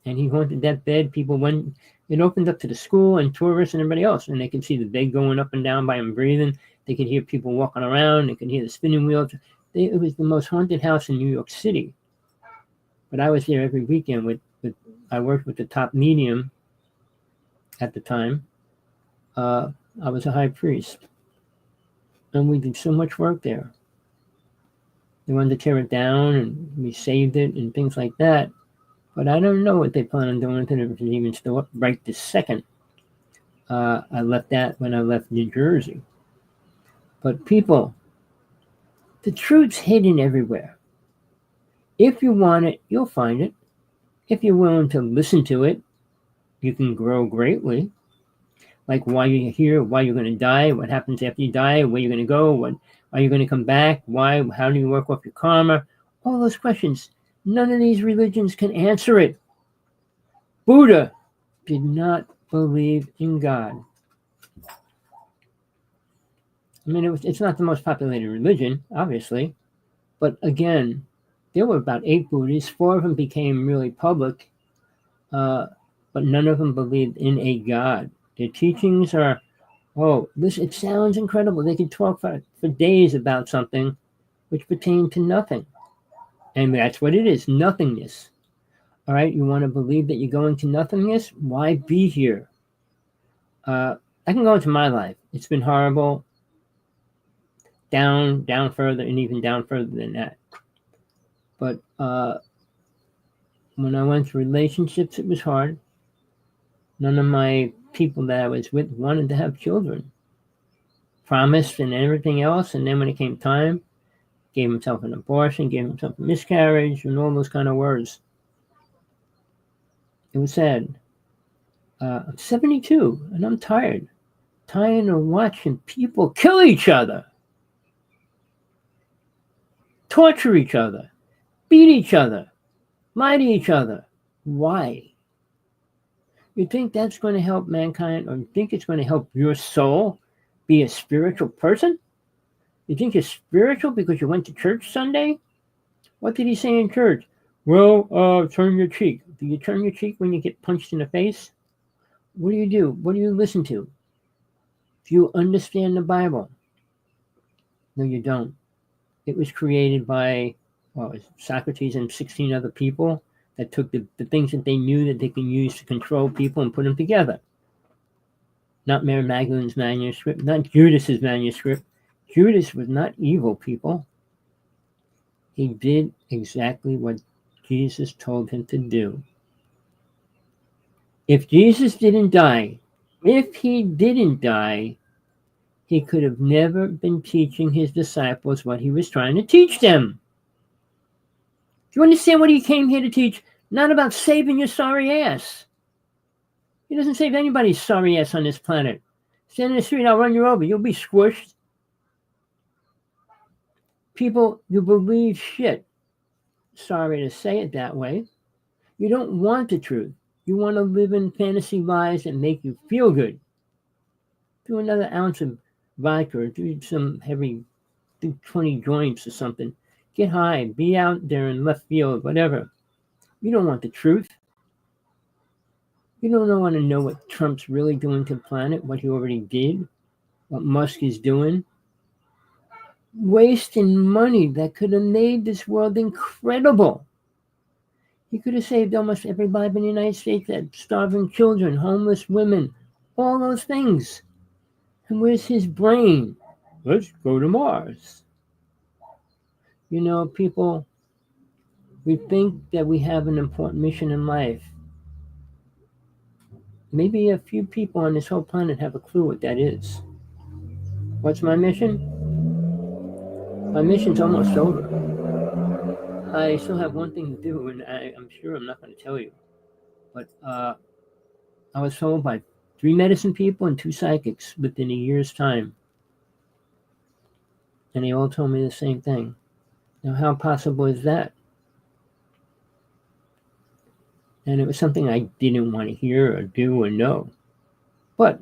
And he haunted that bed. People went, it opened up to the school and tourists and everybody else. And they could see the bed going up and down by him breathing. They could hear people walking around. They could hear the spinning wheels. It was the most haunted house in New York City. But I was there every weekend I worked with the top medium at the time. I was a high priest. And we did so much work there. They wanted to tear it down, and we saved it and things like that. But I don't know what they plan on doing with it, if it's even still up right this second. I left that when I left New Jersey. But people, the truth's hidden everywhere. If you want it, you'll find it. If you're willing to listen to it, you can grow greatly. Like why you're here, why you're going to die, what happens after you die, where you're going to go, are you going to come back, why, how do you work off your karma? All those questions. None of these religions can answer it. Buddha did not believe in God. I mean, it's not the most populated religion, obviously, but again, there were about 8 Buddhists. 4 of them became really public, uh, but none of them believed in a God. Their teachings are, oh, this, it sounds incredible. They could talk for days about something which pertained to nothing. And that's what it is, nothingness. All right, you want to believe that you're going to nothingness? Why be here? I can go into my life. It's been horrible, down further, and even down further than that. But when I went to relationships, it was hard. None of my people that I was with wanted to have children. Promised and everything else, and then when it came time, gave himself an abortion, gave himself a miscarriage, and all those kind of words. It was sad. I'm 72, and I'm tired. Tired of watching people kill each other, torture each other, beat each other, lie to each other. Why? You think that's going to help mankind, or you think it's going to help your soul be a spiritual person? You think you're spiritual because you went to church Sunday? What did he say in church? Well, turn your cheek. Do you turn your cheek when you get punched in the face? What do you do? What do you listen to? Do you understand the Bible? No, you don't. It was created by, well, Socrates and 16 other people that took the things that they knew that they can use to control people and put them together. Not Mary Magdalene's manuscript, not Judas's manuscript. Judas was not evil, people. He did exactly what Jesus told him to do. If Jesus didn't die, if he didn't die, he could have never been teaching his disciples what he was trying to teach them. Do you understand what he came here to teach? Not about saving your sorry ass. He doesn't save anybody's sorry ass on this planet. Stand in the street, I'll run you over. You'll be squished. People, you believe shit. Sorry to say it that way. You don't want the truth. You want to live in fantasy lies that make you feel good. Do another ounce of vodka or do some heavy, do 20 joints or something. Get high. Be out there in left field, whatever. You don't want the truth. You don't want to know what Trump's really doing to the planet, what he already did, what Musk is doing. Wasting money that could have made this world incredible. He could have saved almost every life in the United States, that starving children, homeless women, all those things. And where's his brain? Let's go to Mars. You know, people, we think that we have an important mission in life. Maybe a few people on this whole planet have a clue what that is. What's my mission? My mission's almost over. I still have one thing to do, and I'm sure I'm not going to tell you. But I was told by 3 medicine people and 2 psychics within a year's time. And they all told me the same thing. Now, how possible is that? And it was something I didn't want to hear or do or know. But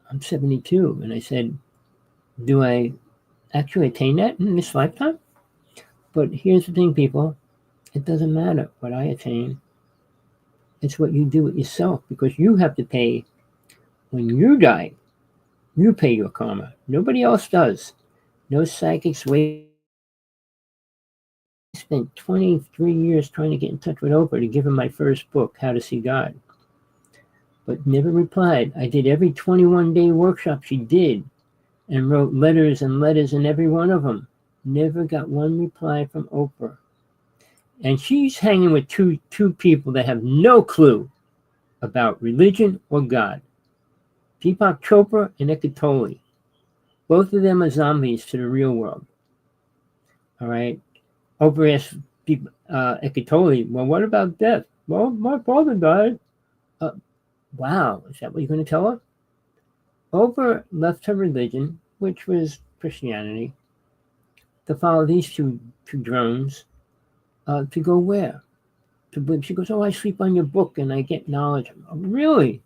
I'm 72, and I said, do I actually attain that in this lifetime? But here's the thing, people. It doesn't matter what I attain. It's what you do with yourself, because you have to pay when you die. You pay your karma. Nobody else does. No psychics wait. I spent 23 years trying to get in touch with Oprah to give her my first book, How to See God. But never replied. I did every 21-day workshop she did and wrote letters and letters in every one of them. Never got one reply from Oprah. And she's hanging with two people that have no clue about religion or God. Deepak Chopra and Eckhart Tolle. Both of them are zombies to the real world. All right. Oprah asked Eckhart Tolle, well, what about death? Well, my father died. Wow, is that what you're going to tell her? Oprah left her religion, which was Christianity, to follow these two drones. To go where? She goes, oh, I sleep on your book and I get knowledge. Oh, really?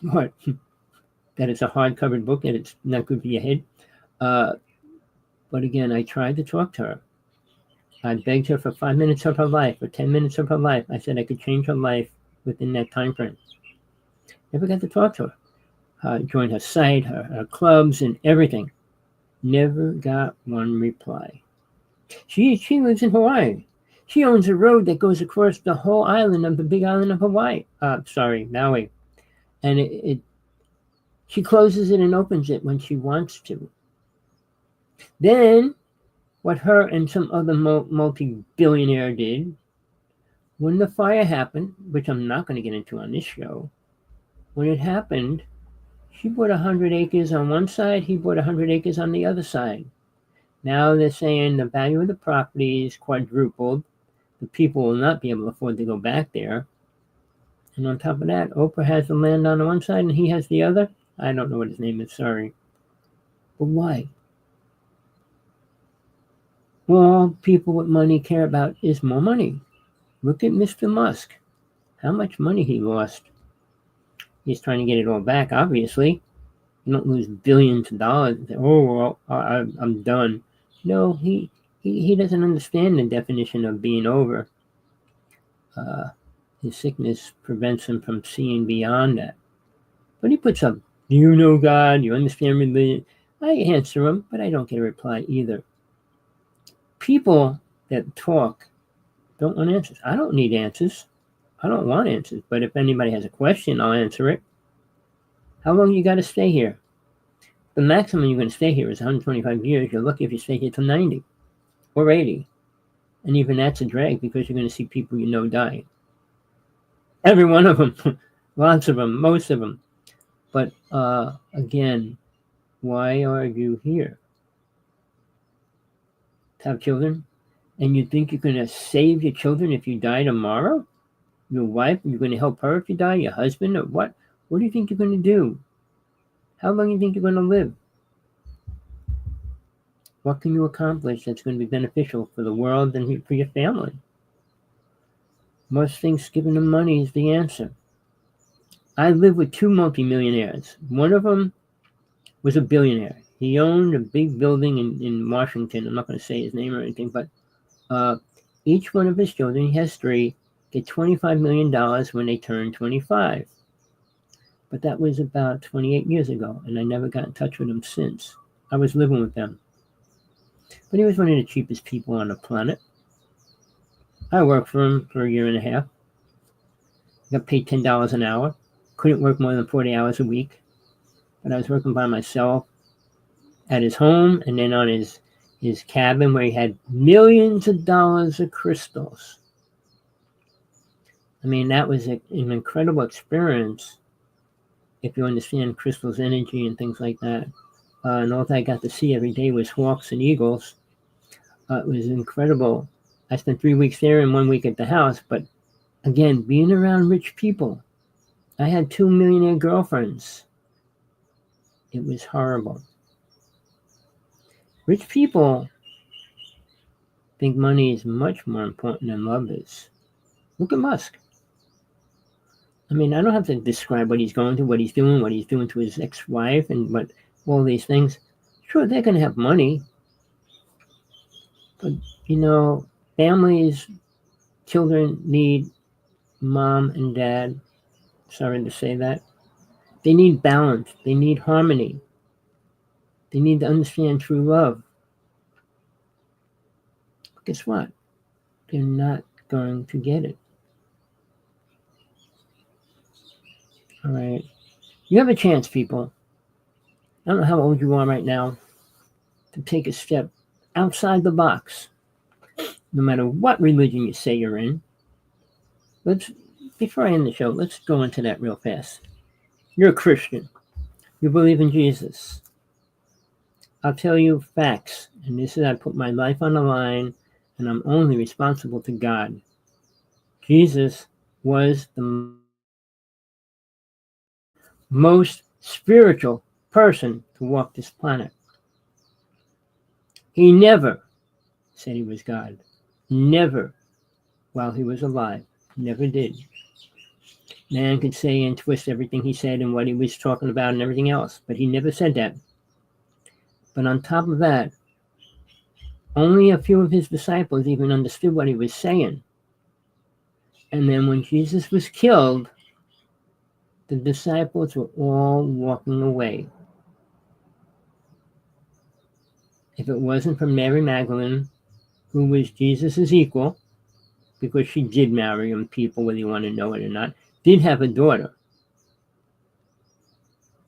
What? That it's a hard-covered book and it's not good for your head? But again, I tried to talk to her. I begged her for 5 minutes of her life, or 10 minutes of her life. I said I could change her life within that time frame. Never got to talk to her. Joined her site, her clubs, and everything. Never got one reply. She lives in Hawaii. She owns a road that goes across the whole island of the big island of Hawaii. Maui. And she closes it and opens it when she wants to. Then, what her and some other multi-billionaire did, when the fire happened, which I'm not going to get into on this show, when it happened, she bought 100 acres on one side, he bought 100 acres on the other side. Now they're saying the value of the property is quadrupled. The people will not be able to afford to go back there. And on top of that, Oprah has the land on the one side and he has the other. I don't know what his name is, sorry. But why? Well, all people with money care about is more money. Look at Mr. Musk. How much money he lost. He's trying to get it all back, obviously. You don't lose billions of dollars. Oh, well, I'm done. No, he doesn't understand the definition of being over. His sickness prevents him from seeing beyond that. But he puts up, do you know God? You understand religion? I answer him, but I don't get a reply either. People that talk don't want answers. I don't need answers. I don't want answers. But if anybody has a question, I'll answer it. How long you got to stay here? The maximum you're going to stay here is 125 years. You're lucky if you stay here till 90 or 80. And even that's a drag because you're going to see people you know die. Every one of them. Lots of them. Most of them. But again, why are you here? To have children? And you think you're going to save your children if you die tomorrow? Your wife? You're going to help her if you die? Your husband? Or what? What do you think you're going to do? How long do you think you're going to live? What can you accomplish that's going to be beneficial for the world and for your family? Most things giving them money is the answer. I lived with two multimillionaires. One of them was a billionaire. He owned a big building in Washington. I'm not going to say his name or anything, but each one of his children, he has three, get $25 million when they turn 25. But that was about 28 years ago, and I never got in touch with him since. I was living with them. But he was one of the cheapest people on the planet. I worked for him for a year and a half. Got paid $10 an hour. Couldn't work more than 40 hours a week. But I was working by myself at his home and then on his cabin where he had millions of dollars of crystals. I mean, that was an incredible experience if you understand crystals' energy and things like that. And all that I got to see every day was hawks and eagles. It was incredible. I spent 3 weeks there and 1 week at the house. But again, being around rich people. I had 2 millionaire girlfriends. It was horrible. Rich people think money is much more important than love is. Look at Musk. I mean, I don't have to describe what he's going through, what he's doing to his ex-wife and what all these things. Sure, they're going to have money. But, you know, families, children need mom and dad. Sorry to say that. They need balance. They need harmony. They need to understand true love. But guess what? They're not going to get it. All right. You have a chance, people. I don't know how old you are right now, to take a step outside the box. No matter what religion you say you're in. Before I end the show, let's go into that real fast. You're a Christian. You believe in Jesus. I'll tell you facts, and this is I put my life on the line, and I'm only responsible to God. Jesus was the most spiritual person to walk this planet. He never said he was God. Never, while he was alive. Never did. Man could say and twist everything he said and what he was talking about and everything else, but he never said that. But on top of that, only a few of his disciples even understood what he was saying. And then when Jesus was killed, the disciples were all walking away. If it wasn't for Mary Magdalene, who was Jesus' equal, because she did marry him, people, whether you want to know it or not, did have a daughter.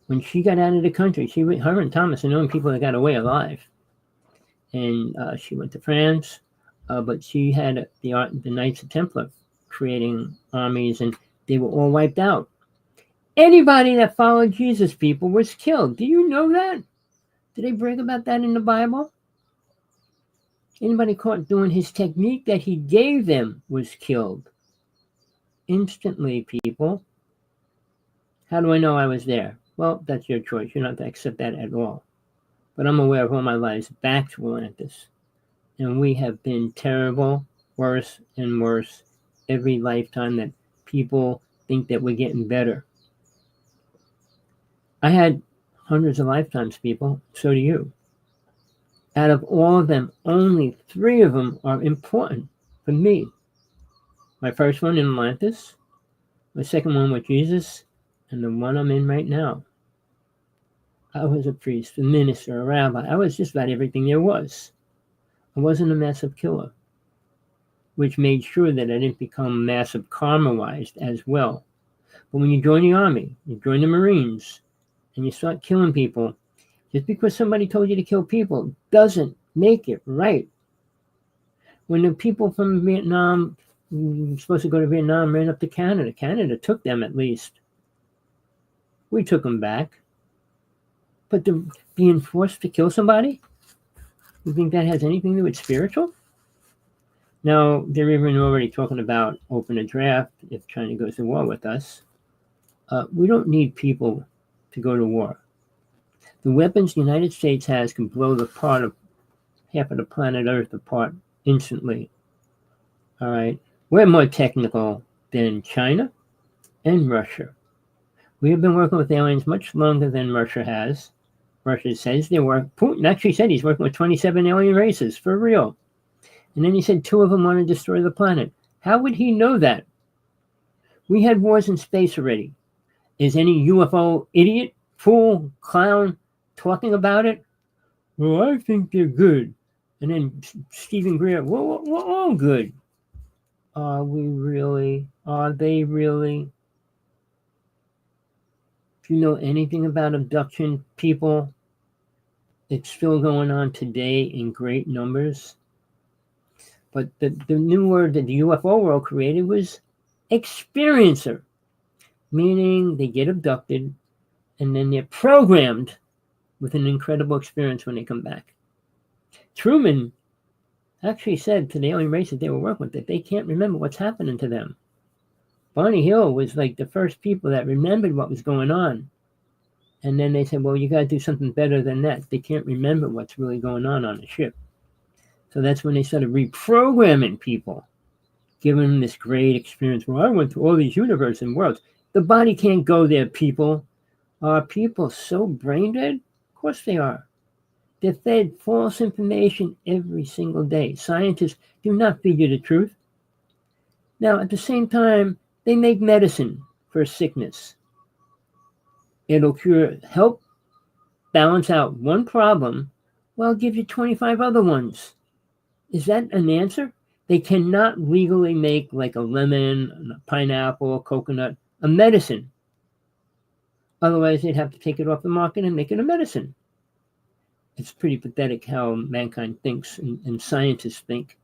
When she got out of the country, her and Thomas are the only people that got away alive. And she went to France, but she had the Knights of Templar creating armies, and they were all wiped out. Anybody that followed Jesus, people, was killed. Do you know that? Did they brag about that in the Bible? Anybody caught doing his technique that he gave them was killed. Instantly, people. How do I know I was there? Well, that's your choice. You don't have to accept that at all. But I'm aware of all my lives back to Atlantis. And we have been terrible, worse and worse every lifetime that people think that we're getting better. I had hundreds of lifetimes, people. So do you. Out of all of them, only 3 of them are important for me. My first one in Atlantis, my second one with Jesus, and the one I'm in right now. I was a priest, a minister, a rabbi. I was just about everything there was. I wasn't a massive killer, which made sure that I didn't become massive karma-wise as well. But when you join the Army, you join the Marines, and you start killing people, just because somebody told you to kill people doesn't make it right. When the people from Vietnam, supposed to go to Vietnam, ran up to Canada, Canada took them at least. We took them back. But being forced to kill somebody, you think that has anything to do with spiritual? Now, they're even already talking about open a draft if China goes to war with us. We don't need people to go to war. The weapons the United States has can blow the part of half of the planet Earth apart instantly. All right? We're more technical than China and Russia. We have been working with aliens much longer than Russia has. Russia says Putin actually said he's working with 27 alien races, for real. And then he said 2 of them want to destroy the planet. How would he know that? We had wars in space already. Is any UFO idiot, fool, clown talking about it? Well, I think they're good. And then Stephen Greer, well, we're all good. Are we really? Are they really? If you know anything about abduction, people, it's still going on today in great numbers. But the new word that the UFO world created was experiencer, meaning they get abducted and then they're programmed with an incredible experience when they come back. Truman actually said to the alien races they were working with that they can't remember what's happening to them. Barney Hill was like the first people that remembered what was going on. And then they said, well, you got to do something better than that. They can't remember what's really going on the ship. So that's when they started reprogramming people, giving them this great experience. Well, I went to all these universes and worlds. The body can't go there, people. Are people so brain dead? Of course they are. They're fed false information every single day. Scientists do not feed you the truth. Now, at the same time, they make medicine for a sickness. It'll help balance out one problem while give you 25 other ones. Is that an answer? They cannot legally make like a lemon, a pineapple, a coconut, a medicine. Otherwise, they'd have to take it off the market and make it a medicine. It's pretty pathetic how mankind thinks and scientists think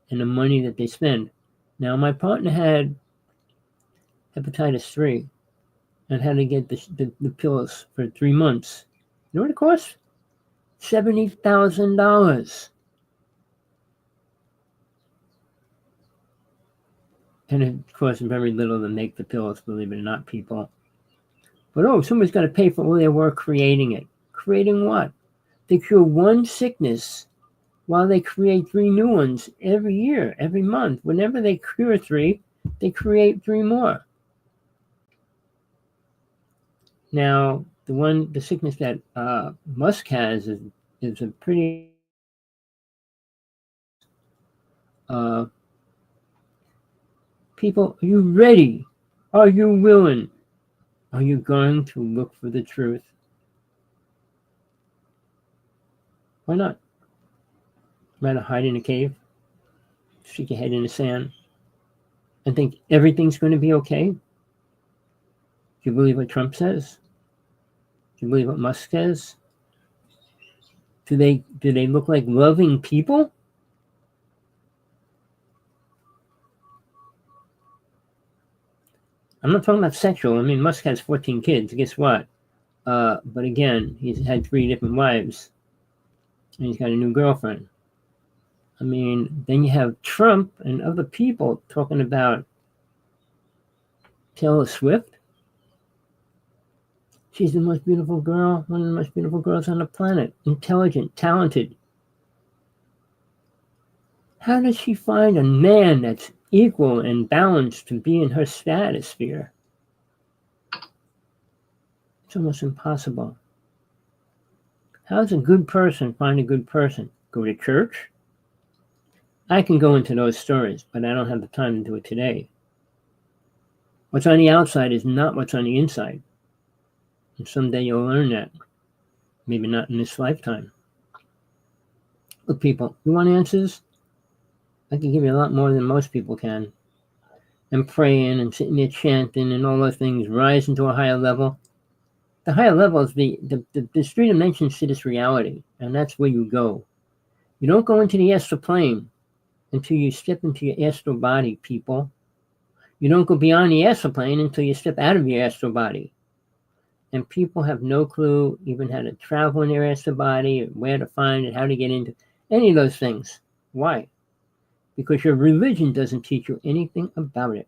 and the money that they spend. Now, my partner had hepatitis 3 and had to get the pills for 3 months. You know what it cost? $70,000. And it costs very little to make the pills, believe it or not, people. But somebody's got to pay for all their work creating it. Creating what? They cure one sickness while they create 3 new ones every year, every month. Whenever they cure 3, they create 3 more. Now, the sickness that Musk has is is a pretty people, are you ready? Are you willing? Are you going to look for the truth? Why not? Rather hide in a cave, stick your head in the sand, and think everything's going to be okay? Do you believe what Trump says? Do you believe what Musk says? Do they look like loving people? I'm not talking about sexual. I mean, Musk has 14 kids. Guess what? But again, he's had 3 different wives, and he's got a new girlfriend. I mean, then you have Trump and other people talking about Taylor Swift. She's the most beautiful girl, one of the most beautiful girls on the planet. Intelligent, talented. How does she find a man that's equal and balanced to be in her stratosphere? It's almost impossible. How does a good person find a good person? Go to church? I can go into those stories, but I don't have the time to do it today. What's on the outside is not what's on the inside. And someday you'll learn that. Maybe not in this lifetime. Look, people, you want answers? I can give you a lot more than most people can. And praying and sitting there chanting and all those things, rising to a higher level. The higher level is the 3 dimensions to this reality, and that's where you go. You don't go into the astral plane until you step into your astral body, people. You don't go beyond the astral plane until you step out of your astral body. And people have no clue even how to travel in their astral body, or where to find it, how to get into any of those things. Why? Because your religion doesn't teach you anything about it.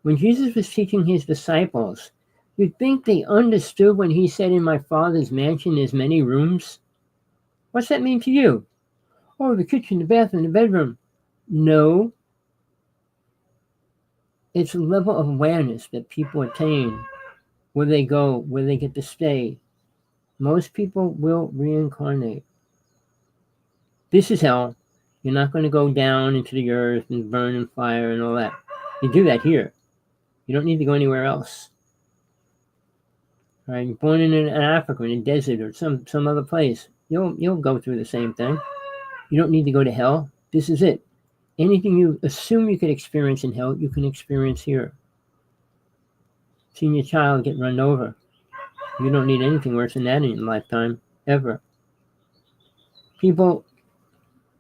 When Jesus was teaching his disciples, you'd think they understood when he said, in my Father's mansion there's many rooms? What's that mean to you? Oh, the kitchen, the bathroom, the bedroom. No. It's a level of awareness that people attain, where they go, where they get to stay. Most people will reincarnate. This is hell. You're not going to go down into the earth and burn in fire and all that. You do that here. You don't need to go anywhere else. Right? You're born in Africa, in a desert, or some other place. You'll go through the same thing. You don't need to go to hell. This is it. Anything you assume you could experience in hell, you can experience here. Seeing your child get run over. You don't need anything worse than that in your lifetime, ever. People,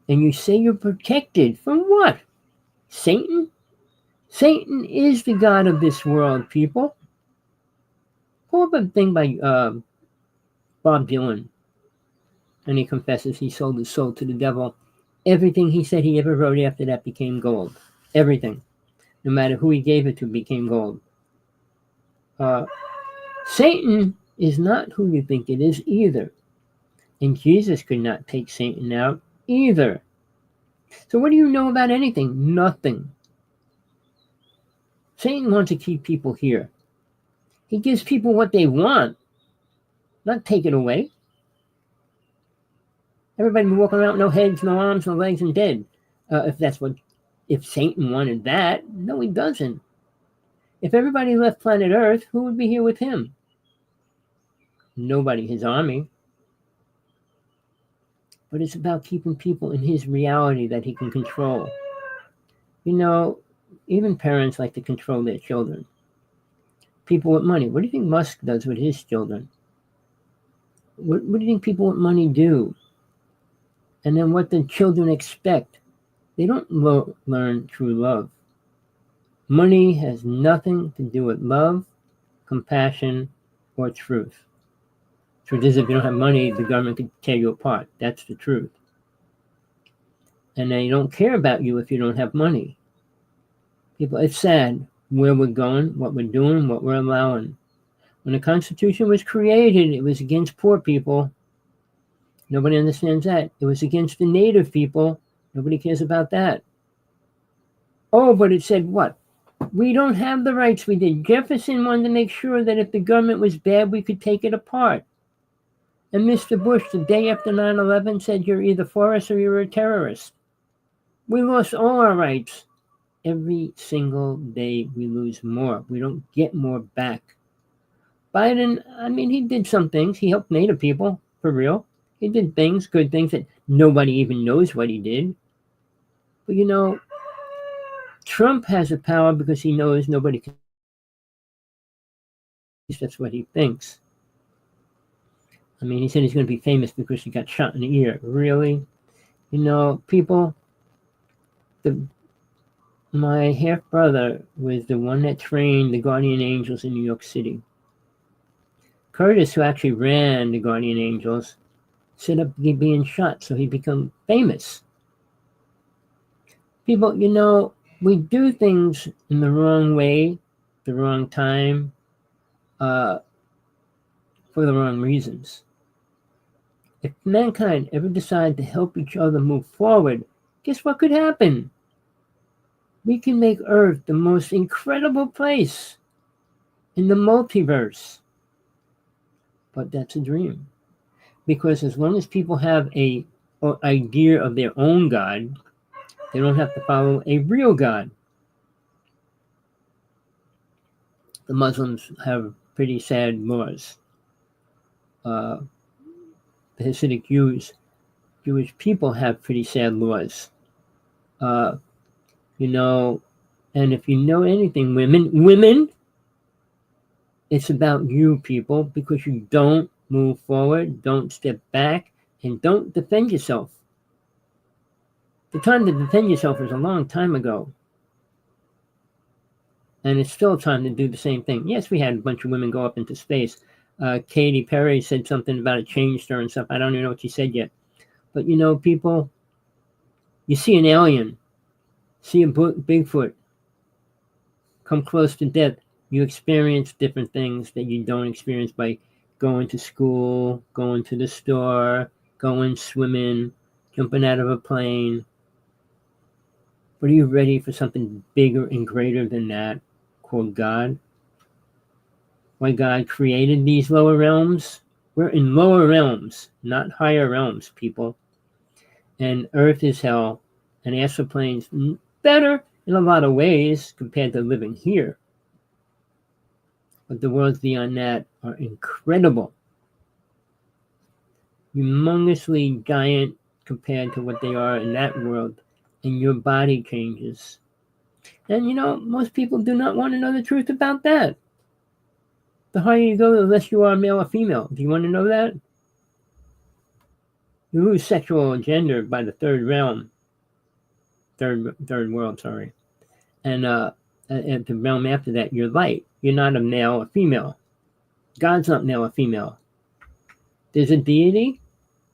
and you say you're protected from what? Satan? Satan is the god of this world, people. Pull up a thing by Bob Dylan, and he confesses he sold his soul to the devil. Everything he said he ever wrote after that became gold. Everything. No matter who he gave it to became gold. Satan is not who you think it is either. And Jesus could not take Satan out either. So what do you know about anything? Nothing. Satan wants to keep people here. He gives people what they want, not take it away. Everybody be walking around with no heads, no arms, no legs, and dead. If Satan wanted that, no, he doesn't. If everybody left planet Earth, who would be here with him? Nobody, his army. But it's about keeping people in his reality that he can control. You know, even parents like to control their children. People with money. What do you think Musk does with his children? What do you think people with money do? And then what the children expect. They don't learn true love. Money has nothing to do with love, compassion, or truth. Truth is, if you don't have money, the government could tear you apart. That's the truth. And they don't care about you if you don't have money. People, it's sad where we're going, what we're doing, what we're allowing. When the Constitution was created, it was against poor people. Nobody understands that. It was against the native people. Nobody cares about that. Oh, but it said what? We don't have the rights we did. Jefferson wanted to make sure that if the government was bad, we could take it apart. And Mr. Bush, the day after 9/11, said you're either for us or you're a terrorist. We lost all our rights. Every single day we lose more. We don't get more back. Biden, I mean, he did some things. He helped Native people, for real. He did things, good things that nobody even knows what he did. But Trump has the power because he knows nobody can. At least that's what he thinks. I mean, he said he's going to be famous because he got shot in the ear. Really? People, my half brother was the one that trained the Guardian Angels in New York City. Curtis, who actually ran the Guardian Angels, set up being shot so he became famous. People, we do things in the wrong way, the wrong time, for the wrong reasons. If mankind ever decided to help each other move forward, guess what could happen? We can make Earth the most incredible place in the multiverse. But that's a dream. Because as long as people have an idea of their own God, they don't have to follow a real God. The Muslims have pretty sad laws. The Hasidic Jewish people have pretty sad laws. And if you know anything, women, it's about you, people, because you don't move forward, don't step back, and don't defend yourself. The time to defend yourself was a long time ago. And it's still time to do the same thing. Yes, we had a bunch of women go up into space. Katy Perry said something about it changed her and stuff. I don't even know what she said yet. But people, you see an alien, see a Bigfoot, come close to death, you experience different things that you don't experience by going to school, going to the store, going swimming, jumping out of a plane. But are you ready for something bigger and greater than that, called God? Why God created these lower realms? We're in lower realms, not higher realms, people. And Earth is hell, and astral planes better in a lot of ways compared to living here. But the worlds beyond that are incredible. Humongously giant compared to what they are in that world. And your body changes. And most people do not want to know the truth about that. The higher you go, the less you are male or female. Do you want to know that? You lose sexual gender by the third world, sorry. And at the realm after that, you're light. You're not a male or female. God's not male or female. There's a deity,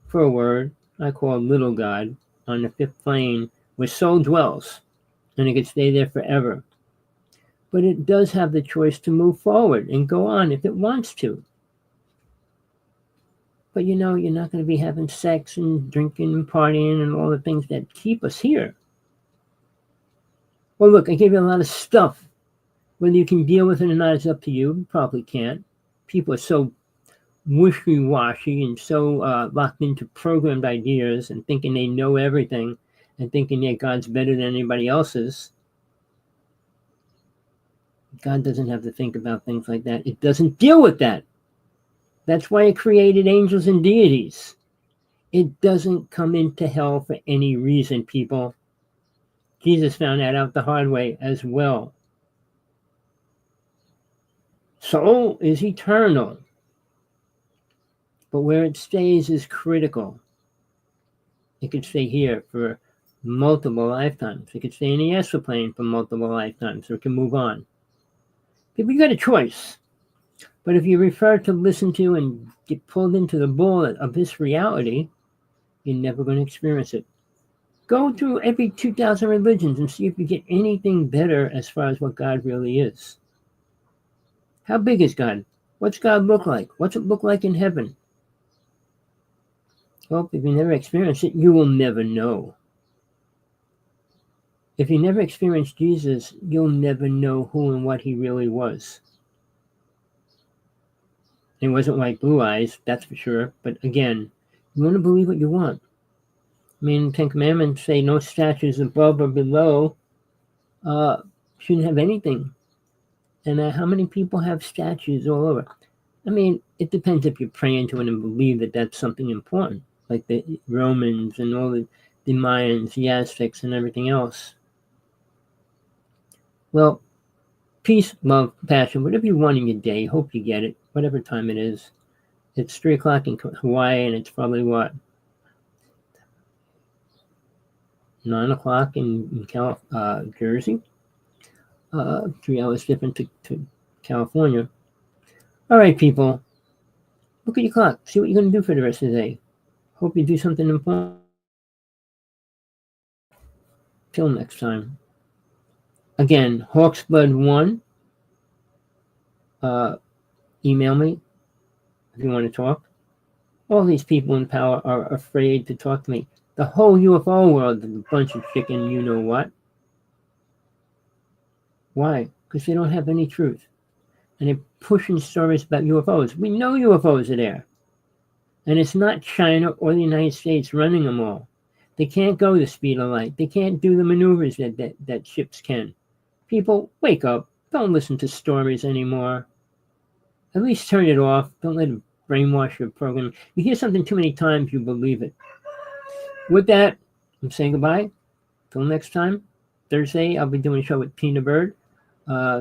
for a word, I call little God, on the fifth plane, where soul dwells, and it can stay there forever. But it does have the choice to move forward and go on if it wants to. But you're not going to be having sex and drinking and partying and all the things that keep us here. Well, look, I gave you a lot of stuff. Whether you can deal with it or not is up to you. You probably can't. People are so wishy-washy and so locked into programmed ideas and thinking they know everything and thinking that God's better than anybody else's. God doesn't have to think about things like that. It doesn't deal with that. That's why it created angels and deities. It doesn't come into hell for any reason, people. Jesus found that out the hard way as well. Soul is eternal, but where it stays is critical. It could stay here for multiple lifetimes. It could stay in the astral plane for multiple lifetimes, or it can move on. People, you got a choice. But if you prefer to listen to and get pulled into the ball of this reality, you're never going to experience it. Go through every 2,000 religions and see if you get anything better as far as what God really is. How big is God? What's God look like? What's it look like in heaven? Well, if you never experience it, you will never know. If you never experienced Jesus, you'll never know who and what he really was. It wasn't like blue eyes, that's for sure. But again, you want to believe what you want. I mean, Ten Commandments say no statues above or below. Shouldn't have anything. And how many people have statues all over? I mean, it depends if you're praying to it and believe that that's something important, like the Romans and all the Mayans, the Aztecs, and everything else. Well, peace, love, passion, whatever you want in your day. Hope you get it, whatever time it is. It's 3 o'clock in Hawaii, and it's probably what? 9 o'clock in Jersey. 3 hours different to California. All right, people. Look at your clock. See what you're going to do for the rest of the day. Hope you do something important. Till next time. Again, Hawksblood1. Email me if you want to talk. All these people in power are afraid to talk to me. The whole UFO world is a bunch of chicken you-know-what. Why? Because they don't have any truth. And they're pushing stories about UFOs. We know UFOs are there. And it's not China or the United States running them all. They can't go the speed of light. They can't do the maneuvers that ships can. People, wake up. Don't listen to stories anymore. At least turn it off. Don't let it brainwash your program. You hear something too many times, you believe it. With that, I'm saying goodbye. Till next time. Thursday, I'll be doing a show with Tina Bird.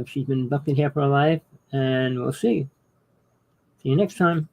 She's been abducted half her life, and we'll see. See you next time.